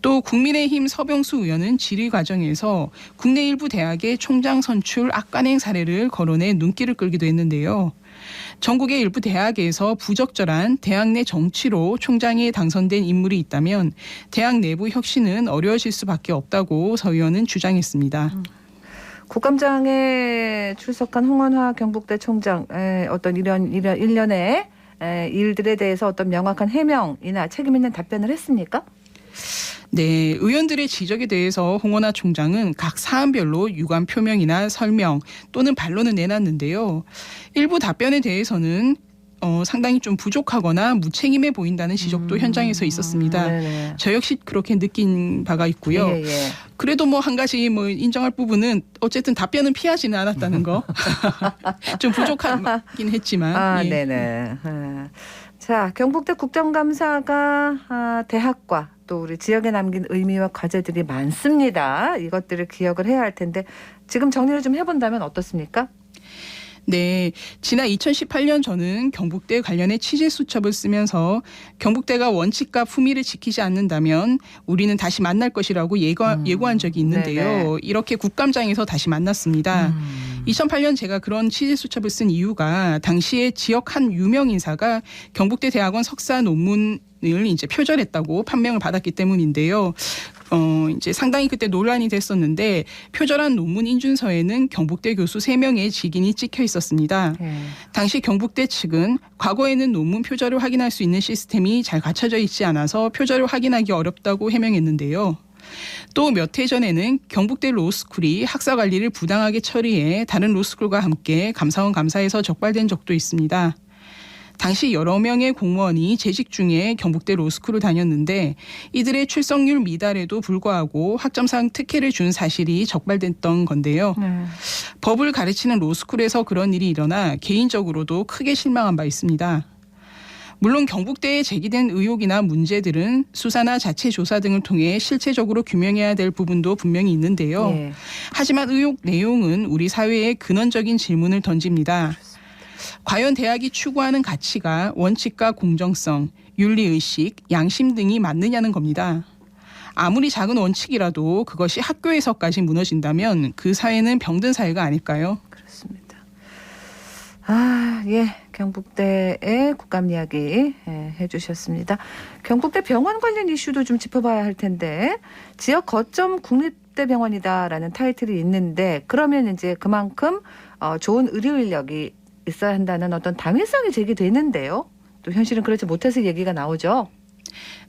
또 국민의힘 서병수 의원은 질의 과정에서 국내 일부 대학의 총장 선출 악관행 사례를 거론해 눈길을 끌기도 했는데요. 전국의 일부 대학에서 부적절한 대학 내 정치로 총장에 당선된 인물이 있다면 대학 내부 혁신은 어려워질 수밖에 없다고 서 의원은 주장했습니다. 국감장에 출석한 홍원화 경북대 총장 어떤 이런 일련의 일들에 대해서 어떤 명확한 해명이나 책임 있는 답변을 했습니까? 네, 의원들의 지적에 대해서 홍원화 총장은 각 사안별로 유감 표명이나 설명 또는 반론을 내놨는데요. 일부 답변에 대해서는 상당히 좀 부족하거나 무책임해 보인다는 지적도 현장에서 있었습니다. 네네. 저 역시 그렇게 느낀 바가 있고요. 예. 그래도 뭐 한 가지 뭐 인정할 부분은 어쨌든 답변은 피하지는 않았다는 거. 좀 부족하긴 했지만. 예. 네네. 자, 경북대 국정감사가 대학과 또 우리 지역에 남긴 의미와 과제들이 많습니다. 이것들을 기억을 해야 할 텐데 지금 정리를 좀 해본다면 어떻습니까? 네, 지난 2018년 저는 경북대 관련해 취재 수첩을 쓰면서 경북대가 원칙과 품위를 지키지 않는다면 우리는 다시 만날 것이라고 예고한 적이 있는데요. 네네. 이렇게 국감장에서 다시 만났습니다. 2008년 제가 그런 취재 수첩을 쓴 이유가 당시에 지역 한 유명 인사가 경북대 대학원 석사 논문을 이제 표절했다고 판명을 받았기 때문인데요. 이제 상당히 그때 논란이 됐었는데 표절한 논문 인준서에는 경북대 교수 3명의 직인이 찍혀 있었습니다. 당시 경북대 측은 과거에는 논문 표절을 확인할 수 있는 시스템이 잘 갖춰져 있지 않아서 표절을 확인하기 어렵다고 해명했는데요. 또 몇 해 전에는 경북대 로스쿨이 학사 관리를 부당하게 처리해 다른 로스쿨과 함께 감사원 감사에서 적발된 적도 있습니다. 당시 여러 명의 공무원이 재직 중에 경북대 로스쿨을 다녔는데 이들의 출석률 미달에도 불구하고 학점상 특혜를 준 사실이 적발됐던 건데요. 법을 가르치는 로스쿨에서 그런 일이 일어나 개인적으로도 크게 실망한 바 있습니다. 물론 경북대에 제기된 의혹이나 문제들은 수사나 자체 조사 등을 통해 실체적으로 규명해야 될 부분도 분명히 있는데요. 하지만 의혹 내용은 우리 사회에 근원적인 질문을 던집니다. 과연 대학이 추구하는 가치가 원칙과 공정성, 윤리의식, 양심 등이 맞느냐는 겁니다. 아무리 작은 원칙이라도 그것이 학교에서까지 무너진다면 그 사회는 병든 사회가 아닐까요? 그렇습니다. 경북대의 국감 이야기 해주셨습니다. 경북대 병원 관련 이슈도 좀 짚어봐야 할 텐데 지역 거점 국립대병원이다라는 타이틀이 있는데 그러면 이제 그만큼 좋은 의료 인력이 있어야 한다는 어떤 당위성이 제기되는데요. 또 현실은 그렇지 못해서 얘기가 나오죠.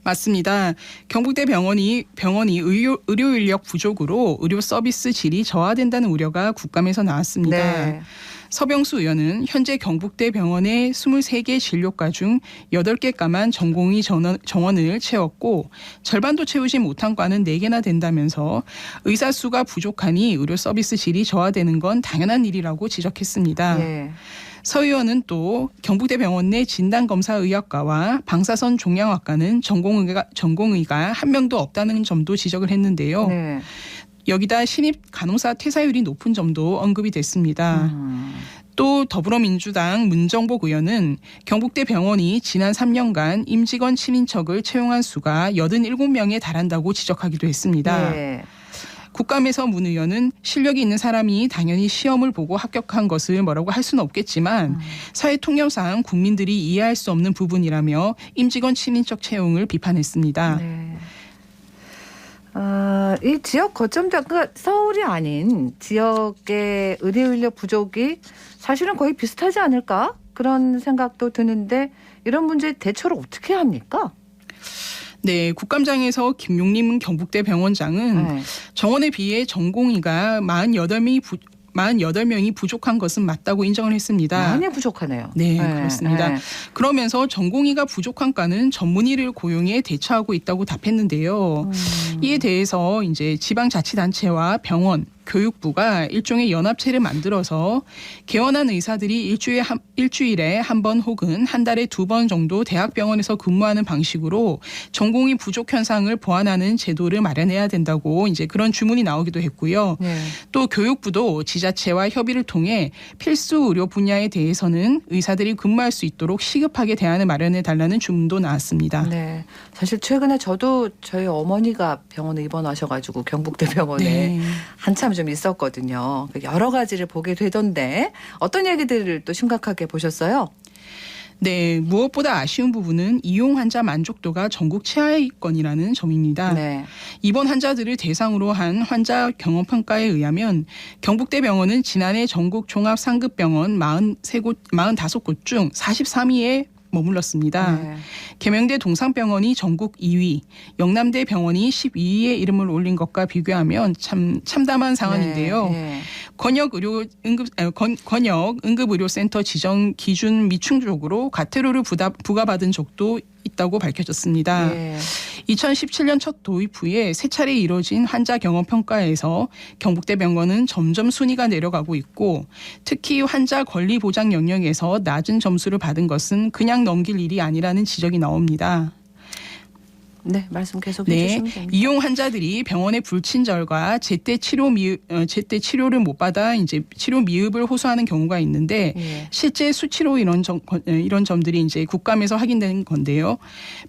맞습니다. 경북대 병원이 의료 인력 부족으로 의료 서비스 질이 저하된다는 우려가 국감에서 나왔습니다. 네. 서병수 의원은 현재 경북대 병원의 23개 진료과 중 8개과만 전공의 정원을 채웠고 절반도 채우지 못한 과는 4개나 된다면서 의사 수가 부족하니 의료 서비스 질이 저하되는 건 당연한 일이라고 지적했습니다. 서 의원은 또 경북대 병원 내 진단검사의학과와 방사선 종양학과는 전공의가 한 명도 없다는 점도 지적을 했는데요. 여기다 신입 간호사 퇴사율이 높은 점도 언급이 됐습니다. 또 더불어민주당 문정복 의원은 경북대 병원이 지난 3년간 임직원 친인척을 채용한 수가 87명에 달한다고 지적하기도 했습니다. 국감에서 문 의원은 실력이 있는 사람이 당연히 시험을 보고 합격한 것을 뭐라고 할 수는 없겠지만 사회 통념상 국민들이 이해할 수 없는 부분이라며 임직원 친인척 채용을 비판했습니다. 이 지역 거점장, 그러니까 서울이 아닌 지역의 의료 인력 부족이 사실은 거의 비슷하지 않을까? 그런 생각도 드는데 이런 문제 대처를 어떻게 합니까? 네, 국감장에서 김용림 경북대 병원장은 정원에 비해 전공의가 48명이 부족한 것은 맞다고 인정을 했습니다. 많이 부족하네요. 네, 그렇습니다. 그러면서 전공의가 부족한 과는 전문의를 고용해 대처하고 있다고 답했는데요. 이에 대해서 이제 지방자치단체와 병원, 교육부가 일종의 연합체를 만들어서 개원한 의사들이 일주일에 한 번 혹은 한 달에 2번 정도 대학병원에서 근무하는 방식으로 전공의 부족 현상을 보완하는 제도를 마련해야 된다고 이제 그런 주문이 나오기도 했고요. 또 교육부도 지자체와 협의를 통해 필수 의료 분야에 대해서는 의사들이 근무할 수 있도록 시급하게 대안을 마련해 달라는 주문도 나왔습니다. 네, 사실 최근에 저도 저희 어머니가 병원에 입원하셔가지고 경북대 병원에 한참 심각함이 좀 있었거든요. 여러 가지를 보게 되던데 어떤 얘기들을 또 심각하게 보셨어요? 네, 무엇보다 아쉬운 부분은 이용 환자 만족도가 전국 최하위권이라는 점입니다. 네. 입원 환자들을 대상으로 한 환자 경험 평가에 의하면 경북대병원은 지난해 전국 종합 상급병원 45곳 중 43위에 머물렀습니다. 네. 계명대 동산병원이 전국 2위, 영남대 병원이 12위에 이름을 올린 것과 비교하면 참 참담한 상황인데요. 네. 권역 응급의료센터 지정 기준 미충족으로 과태료를 부과받은 적도 있다고 밝혀졌습니다. 네. 2017년 첫 도입 후에 세 차례 이뤄진 환자 경험 평가에서 경북대병원은 점점 순위가 내려가고 있고 특히 환자 권리 보장 영역에서 낮은 점수를 받은 것은 그냥 넘길 일이 아니라는 지적이 나옵니다. 네, 말씀 계속해 네, 주시면 됩니다. 이용 환자들이 병원의 불친절과 제때 치료를 못 받아 이제 치료 미흡을 호소하는 경우가 있는데 예. 실제 수치로 이런 점들이 이제 국감에서 확인된 건데요.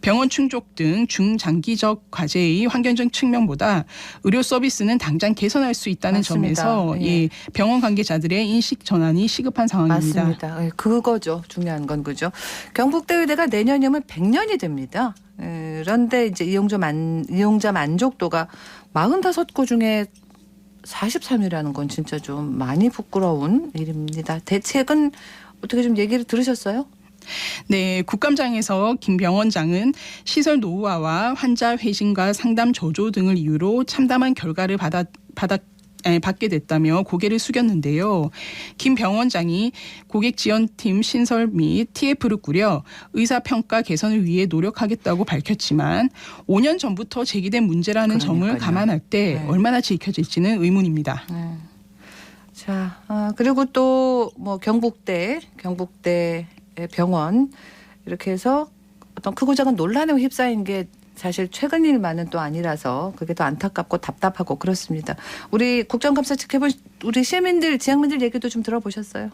병원 충족 등 중장기적 과제의 환경적 측면보다 의료 서비스는 당장 개선할 수 있다는 맞습니다. 점에서 예. 예, 병원 관계자들의 인식 전환이 시급한 상황입니다. 맞습니다. 예, 그거죠. 중요한 건 그죠. 경북대의대가 내년이면 100년이 됩니다. 그런데 이제 이용자 만족도가 45곳 중에 43위라는 건 진짜 좀 많이 부끄러운 일입니다. 대책은 어떻게 좀 얘기를 들으셨어요? 네, 국감장에서 김 병원장은 시설 노후화와 환자 회신과 상담 저조 등을 이유로 참담한 결과를 받게 됐다며 고개를 숙였는데요. 김 병원장이 고객 지원팀 신설 및 TF를 꾸려 의사평가 개선을 위해 노력하겠다고 밝혔지만 5년 전부터 제기된 문제라는 점을 감안할 때 네. 얼마나 지켜질지는 의문입니다. 네. 자, 그리고 또 뭐 경북대 병원 이렇게 해서 어떤 크고 작은 논란에 휩싸인 게 사실 최근 일만은 또 아니라서 그게 더 안타깝고 답답하고 그렇습니다. 우리 국정감사 지켜본 우리 시민들, 지역민들 얘기도 좀 들어보셨어요?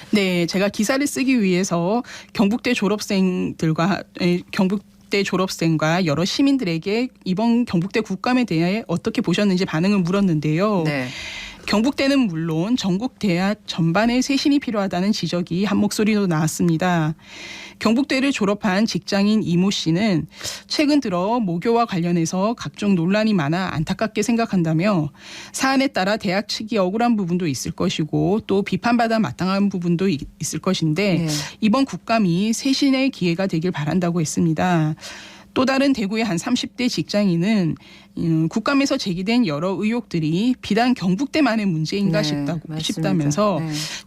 네, 제가 기사를 쓰기 위해서 경북대 졸업생과 여러 시민들에게 이번 경북대 국감에 대해 어떻게 보셨는지 반응을 물었는데요. 네. 경북대는 물론 전국 대학 전반에 쇄신이 필요하다는 지적이 한 목소리로 나왔습니다. 경북대를 졸업한 직장인 이모 씨는 최근 들어 모교와 관련해서 각종 논란이 많아 안타깝게 생각한다며 사안에 따라 대학 측이 억울한 부분도 있을 것이고 또 비판받아 마땅한 부분도 있을 것인데 이번 국감이 쇄신의 기회가 되길 바란다고 했습니다. 또 다른 대구의 한 30대 직장인은 국감에서 제기된 여러 의혹들이 비단 경북대만의 문제인가 싶다면서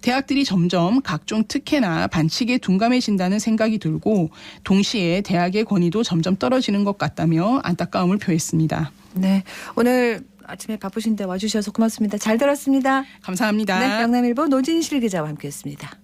대학들이 점점 각종 특혜나 반칙에 둔감해진다는 생각이 들고 동시에 대학의 권위도 점점 떨어지는 것 같다며 안타까움을 표했습니다. 네, 오늘 아침에 바쁘신데 와주셔서 고맙습니다. 잘 들었습니다. 감사합니다. 네, 영남일보 노진실 기자와 함께했습니다.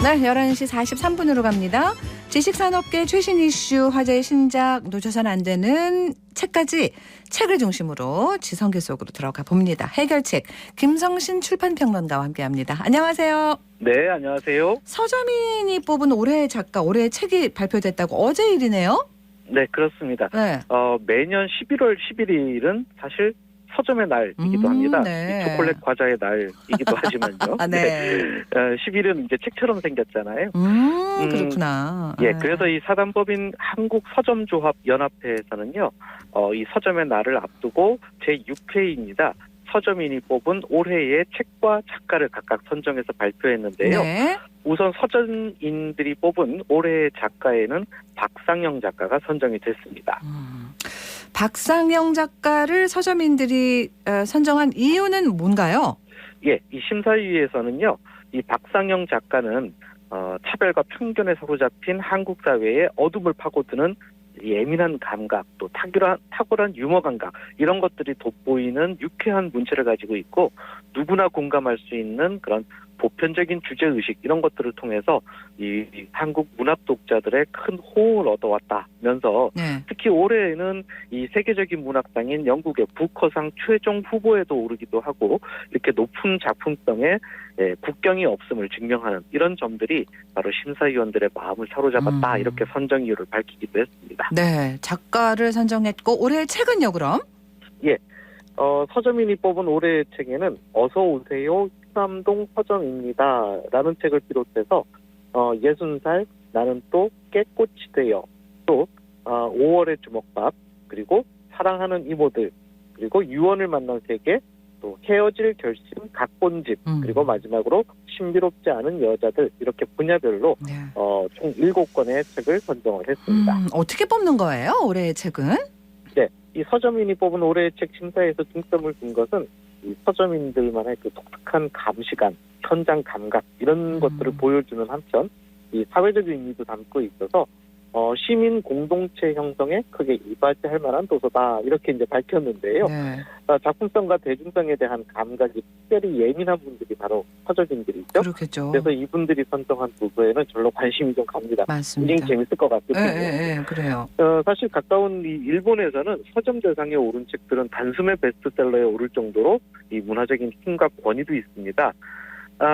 네, 11시 43분으로 갑니다. 지식산업계 최신 이슈, 화제의 신작, 놓쳐서는 안 되는 책까지 책을 중심으로 지성계 속으로 들어가 봅니다. 해결책, 김성신 출판평론가와 함께합니다. 안녕하세요. 네, 안녕하세요. 서점인이 뽑은 올해의 작가, 올해의 책이 발표됐다고 어제 일이네요? 네, 그렇습니다. 네. 매년 11월 11일은 사실 서점의 날이기도 합니다. 네. 이 초콜릿 과자의 날이기도 하지만요. 네. 10일은 이제 책처럼 생겼잖아요. 그렇구나. 예, 그래서 이 사단법인 한국서점조합연합회에서는요, 이 서점의 날을 앞두고 제6회입니다. 서점인이 뽑은 올해의 책과 작가를 각각 선정해서 발표했는데요. 네. 우선 서점인들이 뽑은 올해의 작가에는 박상영 작가가 선정이 됐습니다. 박상영 작가를 서점인들이 선정한 이유는 뭔가요? 예, 이 심사위에서는요, 이 박상영 작가는 차별과 편견에 사로잡힌 한국 사회의 어둠을 파고드는 예민한 감각, 또 탁월한 유머 감각, 이런 것들이 돋보이는 유쾌한 문체를 가지고 있고 누구나 공감할 수 있는 그런 보편적인 주제 의식 이런 것들을 통해서 이 한국 문학 독자들의 큰 호응을 얻어왔다면서 네. 특히 올해에는 이 세계적인 문학상인 영국의 부커상 최종 후보에도 오르기도 하고 이렇게 높은 작품성에 국경이 없음을 증명하는 이런 점들이 바로 심사위원들의 마음을 사로잡았다 이렇게 선정 이유를 밝히기도 했습니다. 네, 작가를 선정했고 올해의 책은요 그럼? 예, 서점인이 뽑은 올해의 책에는 어서 오세요 휴남동 서점입니다라는 책을 비롯해서 60살 나는 또 깨꽃이 되어 또 5월의 주먹밥 그리고 사랑하는 이모들 그리고 유언을 만난 세계 또 헤어질 결심 각본집 그리고 마지막으로 신비롭지 않은 여자들 이렇게 분야별로 총 7권의 책을 선정을 했습니다. 어떻게 뽑는 거예요 올해의 책은? 네, 이 서점인이 뽑은 올해의 책 심사에서 중점을 둔 것은 이 서점인들만의 그 독특한 감시감, 현장 감각 이런 것들을 보여주는 한편 이 사회적 의미도 담고 있어서 시민 공동체 형성에 크게 이바지할 만한 도서다 이렇게 이제 밝혔는데요. 네. 작품성과 대중성에 대한 감각이 특별히 예민한 분들이 바로 서적인들이죠. 그렇겠죠. 그래서 이분들이 선정한 도서에는 절로 관심이 좀 갑니다. 맞습니다. 굉장히 재밌을 것 같거든요. 네, 그래요. 사실 가까운 이 일본에서는 서점 대상에 오른 책들은 단숨에 베스트셀러에 오를 정도로 이 문화적인 힘과 권위도 있습니다.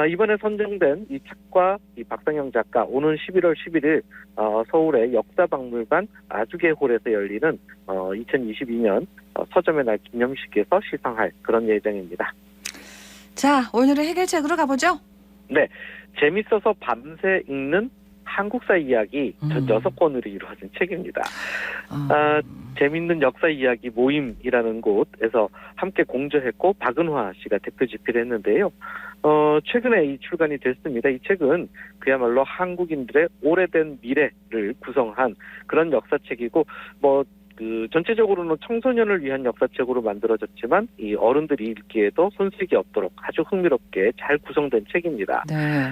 이번에 선정된 이 책과 이 박상영 작가 오는 11월 11일 서울의 역사박물관 아주개홀에서 열리는 2022년 서점의 날 기념식에서 시상할 그런 예정입니다. 자, 오늘의 해결책으로 가보죠. 네, 재밌어서 밤새 읽는 한국사 이야기 전 6권으로 이루어진 책입니다. 재밌는 역사 이야기 모임이라는 곳에서 함께 공저했고 박은화 씨가 대표 집필을 했는데요. 최근에 이 출간이 됐습니다. 이 책은 그야말로 한국인들의 오래된 미래를 구성한 그런 역사책이고 전체적으로는 청소년을 위한 역사책으로 만들어졌지만 이 어른들이 읽기에도 손색이 없도록 아주 흥미롭게 잘 구성된 책입니다. 네.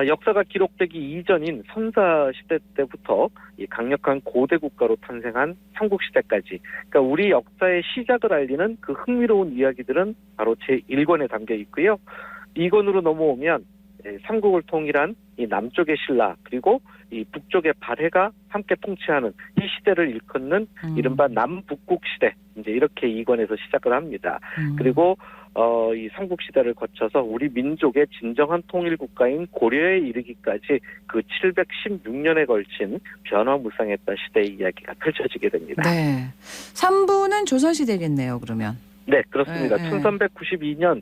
역사가 기록되기 이전인 선사시대 때부터 이 강력한 고대 국가로 탄생한 삼국시대까지 그러니까 우리 역사의 시작을 알리는 그 흥미로운 이야기들은 바로 제1권에 담겨 있고요. 2권으로 넘어오면 삼국을 통일한 이 남쪽의 신라 그리고 이 북쪽의 발해가 함께 통치하는 이 시대를 일컫는 이른바 남북국 시대 이제 이렇게 2권에서 시작을 합니다. 그리고 이 삼국시대를 거쳐서 우리 민족의 진정한 통일국가인 고려에 이르기까지 그 716년에 걸친 변화무쌍했던 시대의 이야기가 펼쳐지게 됩니다. 네. 3부는 조선시대겠네요, 그러면. 네, 그렇습니다. 네. 1392년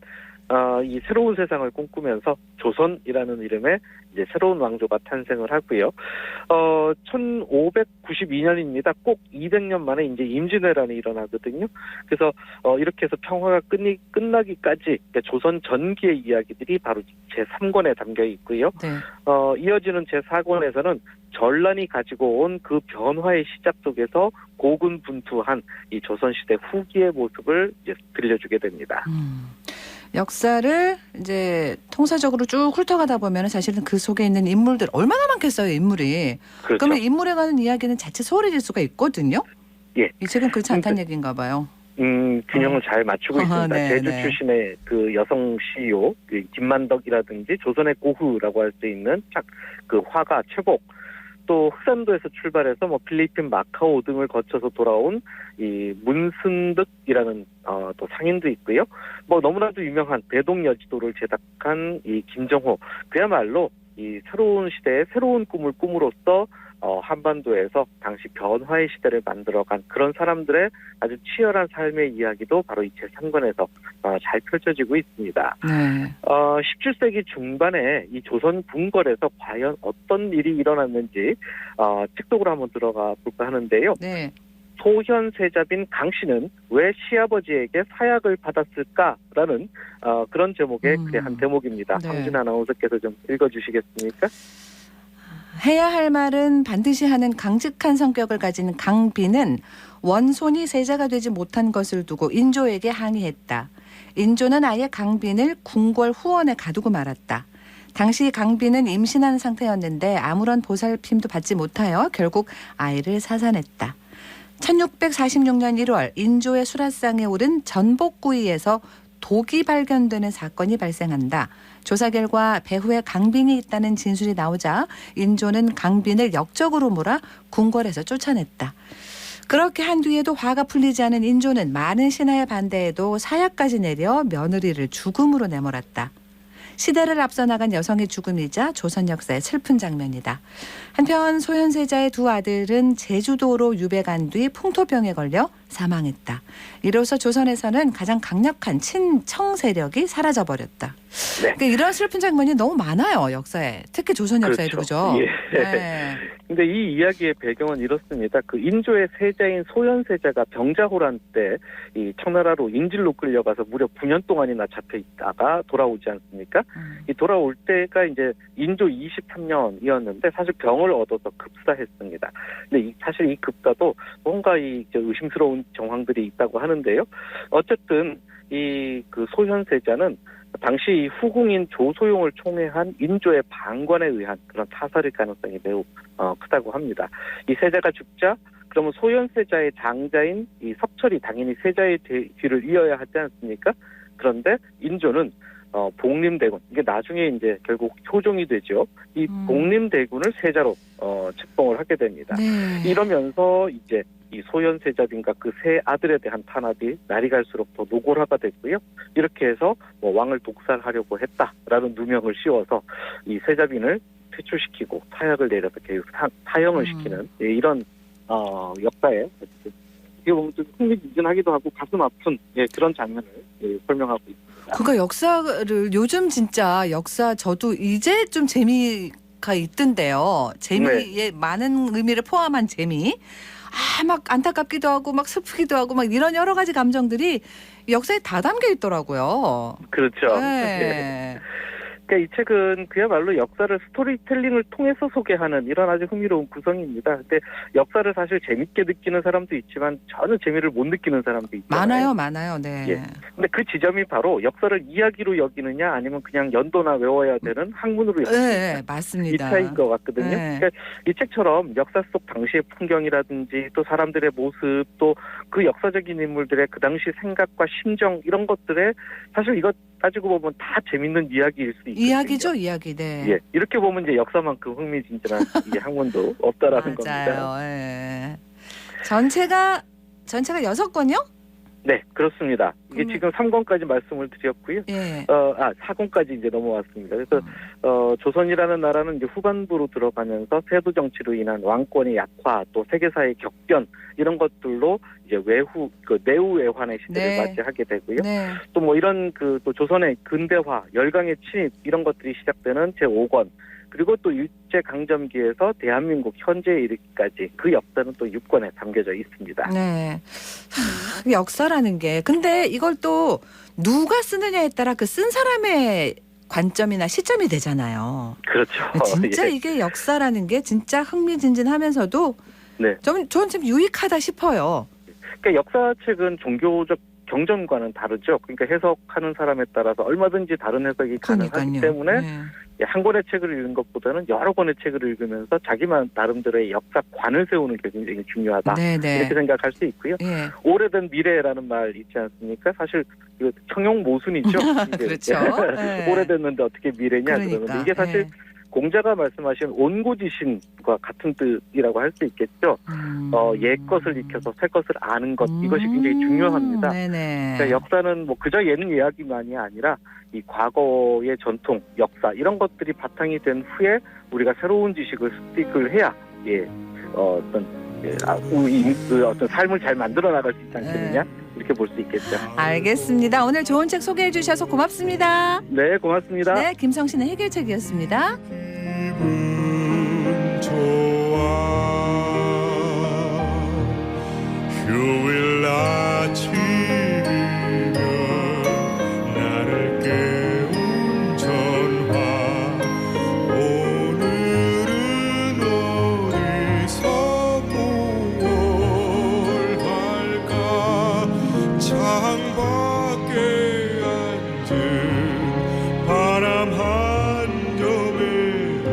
이 새로운 세상을 꿈꾸면서 조선이라는 이름의 이제 새로운 왕조가 탄생을 하고요. 1592년입니다. 꼭 200년 만에 이제 임진왜란이 일어나거든요. 그래서 이렇게 해서 평화가 끝나기까지 그러니까 조선 전기의 이야기들이 바로 제3권에 담겨 있고요. 네. 이어지는 제4권에서는 전란이 가지고 온 그 변화의 시작 속에서 고군분투한 이 조선시대 후기의 모습을 이제 들려주게 됩니다. 역사를 이제 통사적으로 쭉 훑어가다 보면 사실은 그 속에 있는 인물들 얼마나 많겠어요, 인물이. 그렇죠. 그러면 인물에 관한 이야기는 자칫 소홀해질 수가 있거든요. 예. 이 책은 그렇지 않다는 얘기인가 봐요. 균형을 잘 맞추고 있습니다. 네, 제주 네. 출신의 그 여성 CEO 그 김만덕이라든지 조선의 고흐라고 할 수 있는 그 화가 최복 또 흑산도에서 출발해서 필리핀 마카오 등을 거쳐서 돌아온 이 문순득이라는 또 상인도 있고요. 너무나도 유명한 대동여지도를 제작한 이 김정호 그야말로 이 새로운 시대의 새로운 꿈을 꿈으로써 한반도에서 당시 변화의 시대를 만들어간 그런 사람들의 아주 치열한 삶의 이야기도 바로 이 제3권에서 잘 펼쳐지고 있습니다. 네. 17세기 중반에 이 조선 궁궐에서 과연 어떤 일이 일어났는지 책 속으로 한번 들어가 볼까 하는데요. 네. 소현 세자빈 강 씨는 왜 시아버지에게 사약을 받았을까라는 그런 제목의 글의 한 대목입니다. 네. 황진 아나운서께서 좀 읽어주시겠습니까? 해야 할 말은 반드시 하는 강직한 성격을 가진 강비는 원손이 세자가 되지 못한 것을 두고 인조에게 항의했다. 인조는 아예 강빈을 궁궐 후원에 가두고 말았다. 당시 강빈은 임신한 상태였는데 아무런 보살핌도 받지 못하여 결국 아이를 사산했다. 1646년 1월 인조의 수라상에 오른 전복구이에서 독이 발견되는 사건이 발생한다. 조사 결과 배후에 강빈이 있다는 진술이 나오자 인조는 강빈을 역적으로 몰아 궁궐에서 쫓아냈다. 그렇게 한 뒤에도 화가 풀리지 않은 인조는 많은 신하의 반대에도 사약까지 내려 며느리를 죽음으로 내몰았다. 시대를 앞서 나간 여성의 죽음이자 조선 역사의 슬픈 장면이다. 한편 소현세자의 두 아들은 제주도로 유배간 뒤 풍토병에 걸려 사망했다. 이로써 조선에서는 가장 강력한 친청 세력이 사라져버렸다. 네. 그러니까 이런 슬픈 장면이 너무 많아요, 역사에. 특히 조선 역사에도. 그렇죠? 예. 네. 근데 이 이야기의 배경은 이렇습니다. 그 인조의 세자인 소현세자가 병자호란 때 이 청나라로 인질로 끌려가서 무려 9년 동안이나 잡혀 있다가 돌아오지 않습니까? 이 돌아올 때가 이제 인조 23년이었는데 사실 병을 얻어서 급사했습니다. 근데 사실 이 급사도 뭔가 의심스러운 정황들이 있다고 하는데요. 어쨌든 이 그 소현세자는 당시 후궁인 조소용을 총애한 인조의 방관에 의한 그런 타살일 가능성이 매우 크다고 합니다. 이 세자가 죽자 그러면 소현세자의 장자인 이 석철이 당연히 세자의 뒤를 이어야 하지 않습니까? 그런데 인조는 복림대군, 이게 나중에 이제 결국 효종이 되죠. 이 복림대군을 세자로 책봉을 하게 됩니다. 네. 이러면서 이제 이 소현세자빈과 그 세 아들에 대한 탄압이 날이 갈수록 더 노골화가 됐고요. 이렇게 해서 뭐 왕을 독살하려고 했다라는 누명을 씌워서 이 세자빈을 퇴출시키고 타약을 내려서 계속 사형을 시키는 이런 역사에 어떻게 보면 좀 흥미진진하기도 하고 가슴 아픈 그런 장면을 설명하고 있습니다. 그러니까 역사를 요즘 진짜 역사 저도 이제 좀 재미가 있던데요. 재미에 많은 의미를 포함한 재미. 막 안타깝기도 하고 막 슬프기도 하고 막 이런 여러 가지 감정들이 역사에 다 담겨 있더라고요. 그렇죠. 네. 그러니까 이 책은 그야말로 역사를 스토리텔링을 통해서 소개하는 이런 아주 흥미로운 구성입니다. 근데 역사를 사실 재밌게 느끼는 사람도 있지만 전혀 재미를 못 느끼는 사람도 있잖아요. 많아요. 네. 예. 근데 그 지점이 바로 역사를 이야기로 여기느냐 아니면 그냥 연도나 외워야 되는 학문으로 여기느냐. 네, 맞습니다. 이 차이인 것 같거든요. 네. 그러니까 이 책처럼 역사 속 당시의 풍경이라든지 또 사람들의 모습 또 그 역사적인 인물들의 그 당시 생각과 심정 이런 것들에 사실 이거 따지고 보면 다 재밌는 이야기일 수 있거든요. 이야기죠, 이야기. 네. 예, 이렇게 보면 이제 역사만큼 흥미진진한 이 학문도 없다라는 맞아요. 겁니다. 예. 전체가 6권이요? 네, 그렇습니다. 이게 지금 3권까지 말씀을 드렸고요. 예. 4권까지 이제 넘어왔습니다. 그래서 조선이라는 나라는 이제 후반부로 들어가면서 세도 정치로 인한 왕권의 약화, 또 세계사의 격변 이런 것들로 이제 내후 외환의 시대를 네. 맞이하게 되고요. 네. 또 뭐 이런 또 조선의 근대화, 열강의 침입 이런 것들이 시작되는 제5권. 그리고 또 일제강점기에서 대한민국 현재에 이르기까지 그 역사는 또 6권에 담겨져 있습니다. 네. 역사라는 게 근데 이걸 또 누가 쓰느냐에 따라 그 쓴 사람의 관점이나 시점이 되잖아요. 그렇죠. 진짜 예. 이게 역사라는 게 진짜 흥미진진하면서도 네. 저는 참 유익하다 싶어요. 그러니까 역사책은 종교적 경전과는 다르죠. 그러니까 해석하는 사람에 따라서 얼마든지 다른 해석이 가능하기 때문에 네. 한 권의 책을 읽는 것보다는 여러 권의 책을 읽으면서 자기만 나름대로의 역사관을 세우는 게 굉장히 중요하다. 네네. 이렇게 생각할 수 있고요. 예. 오래된 미래라는 말 있지 않습니까? 사실 이거 청용 모순이죠. 그렇죠. 네. 오래됐는데 어떻게 미래냐 그러는데 이게 사실 공자가 말씀하신 온고지신과 같은 뜻이라고 할 수 있겠죠. 옛 것을 익혀서 새 것을 아는 것 이것이 굉장히 중요합니다. 네네. 그러니까 역사는 뭐 그저 예능 이야기만이 아니라 이 과거의 전통, 역사 이런 것들이 바탕이 된 후에 우리가 새로운 지식을 습득을 해야 어떤 삶을 잘 만들어 나갈 수 있지 않겠느냐 이렇게 볼 수 있겠죠. 알겠습니다. 오늘 좋은 책 소개해 주셔서 고맙습니다. 네, 고맙습니다. 네, 김성신의 해결책이었습니다. 휴일 아침이면 나를 깨운 전화 오늘은 어디서 뭘 할까 창밖에 앉은 바람 한 점에도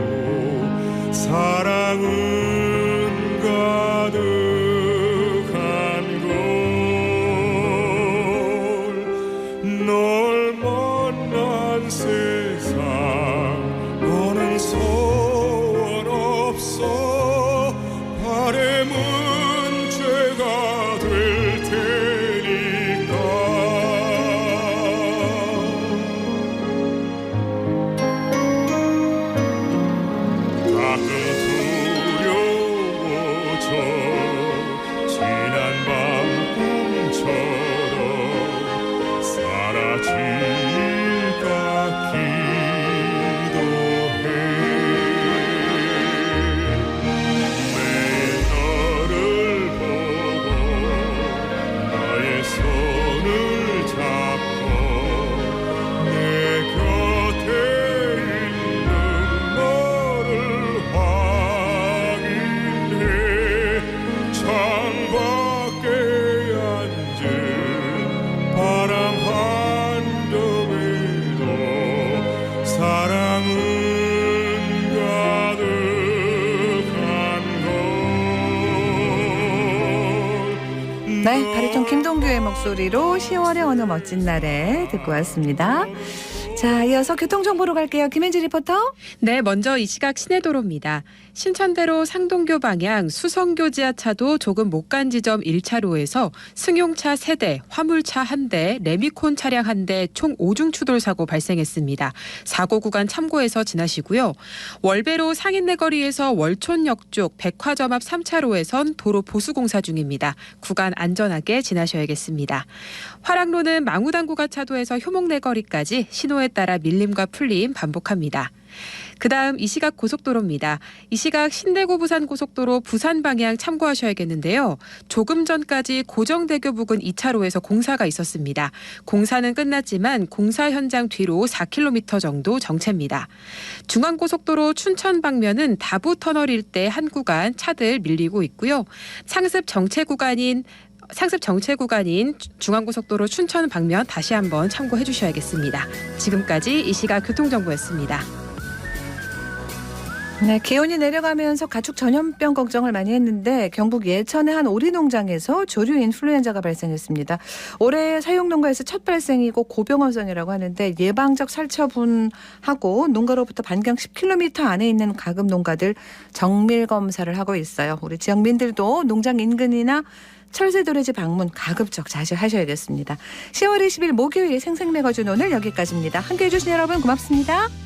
사랑은 네, 바리톤 김동규의 목소리로 10월의 어느 멋진 날에 듣고 왔습니다. 자, 이어서 교통정보로 갈게요. 김현지 리포터. 네, 먼저 이 시각 시내도로입니다. 신천대로 상동교 방향 수성교 지하차도 조금 못 간 지점 1차로에서 승용차 3대, 화물차 1대, 레미콘 차량 1대 총 5중 추돌 사고 발생했습니다. 사고 구간 참고해서 지나시고요. 월배로 상인내 거리에서 월촌역 쪽 백화점 앞 3차로에선 도로 보수 공사 중입니다. 구간 안전하게 지나셔야겠습니다. 화랑로는 망우당구가 차도에서 효목내 거리까지 신호에 따라 밀림과 풀림 반복합니다. 그다음 이 시각 고속도로입니다. 이 시각 신대구 부산 고속도로 부산 방향 참고하셔야겠는데요. 조금 전까지 고정대교 부근 2차로에서 공사가 있었습니다. 공사는 끝났지만 공사 현장 뒤로 4km 정도 정체입니다. 중앙고속도로 춘천 방면은 다부 터널 일대 한 구간 차들 밀리고 있고요. 상습 정체 구간인 중앙고속도로 춘천 방면 다시 한번 참고해 주셔야겠습니다. 지금까지 이 시각 교통정보였습니다. 네, 기온이 내려가면서 가축 전염병 걱정을 많이 했는데 경북 예천의 한 오리 농장에서 조류 인플루엔자가 발생했습니다. 올해 사육농가에서 첫 발생이고 고병원성이라고 하는데 예방적 살처분하고 농가로부터 반경 10km 안에 있는 가급 농가들 정밀 검사를 하고 있어요. 우리 지역민들도 농장 인근이나 철새도래지 방문 가급적 자주 하셔야겠습니다. 10월 20일 목요일 생생매거진 오늘 여기까지입니다. 함께해 주신 여러분 고맙습니다.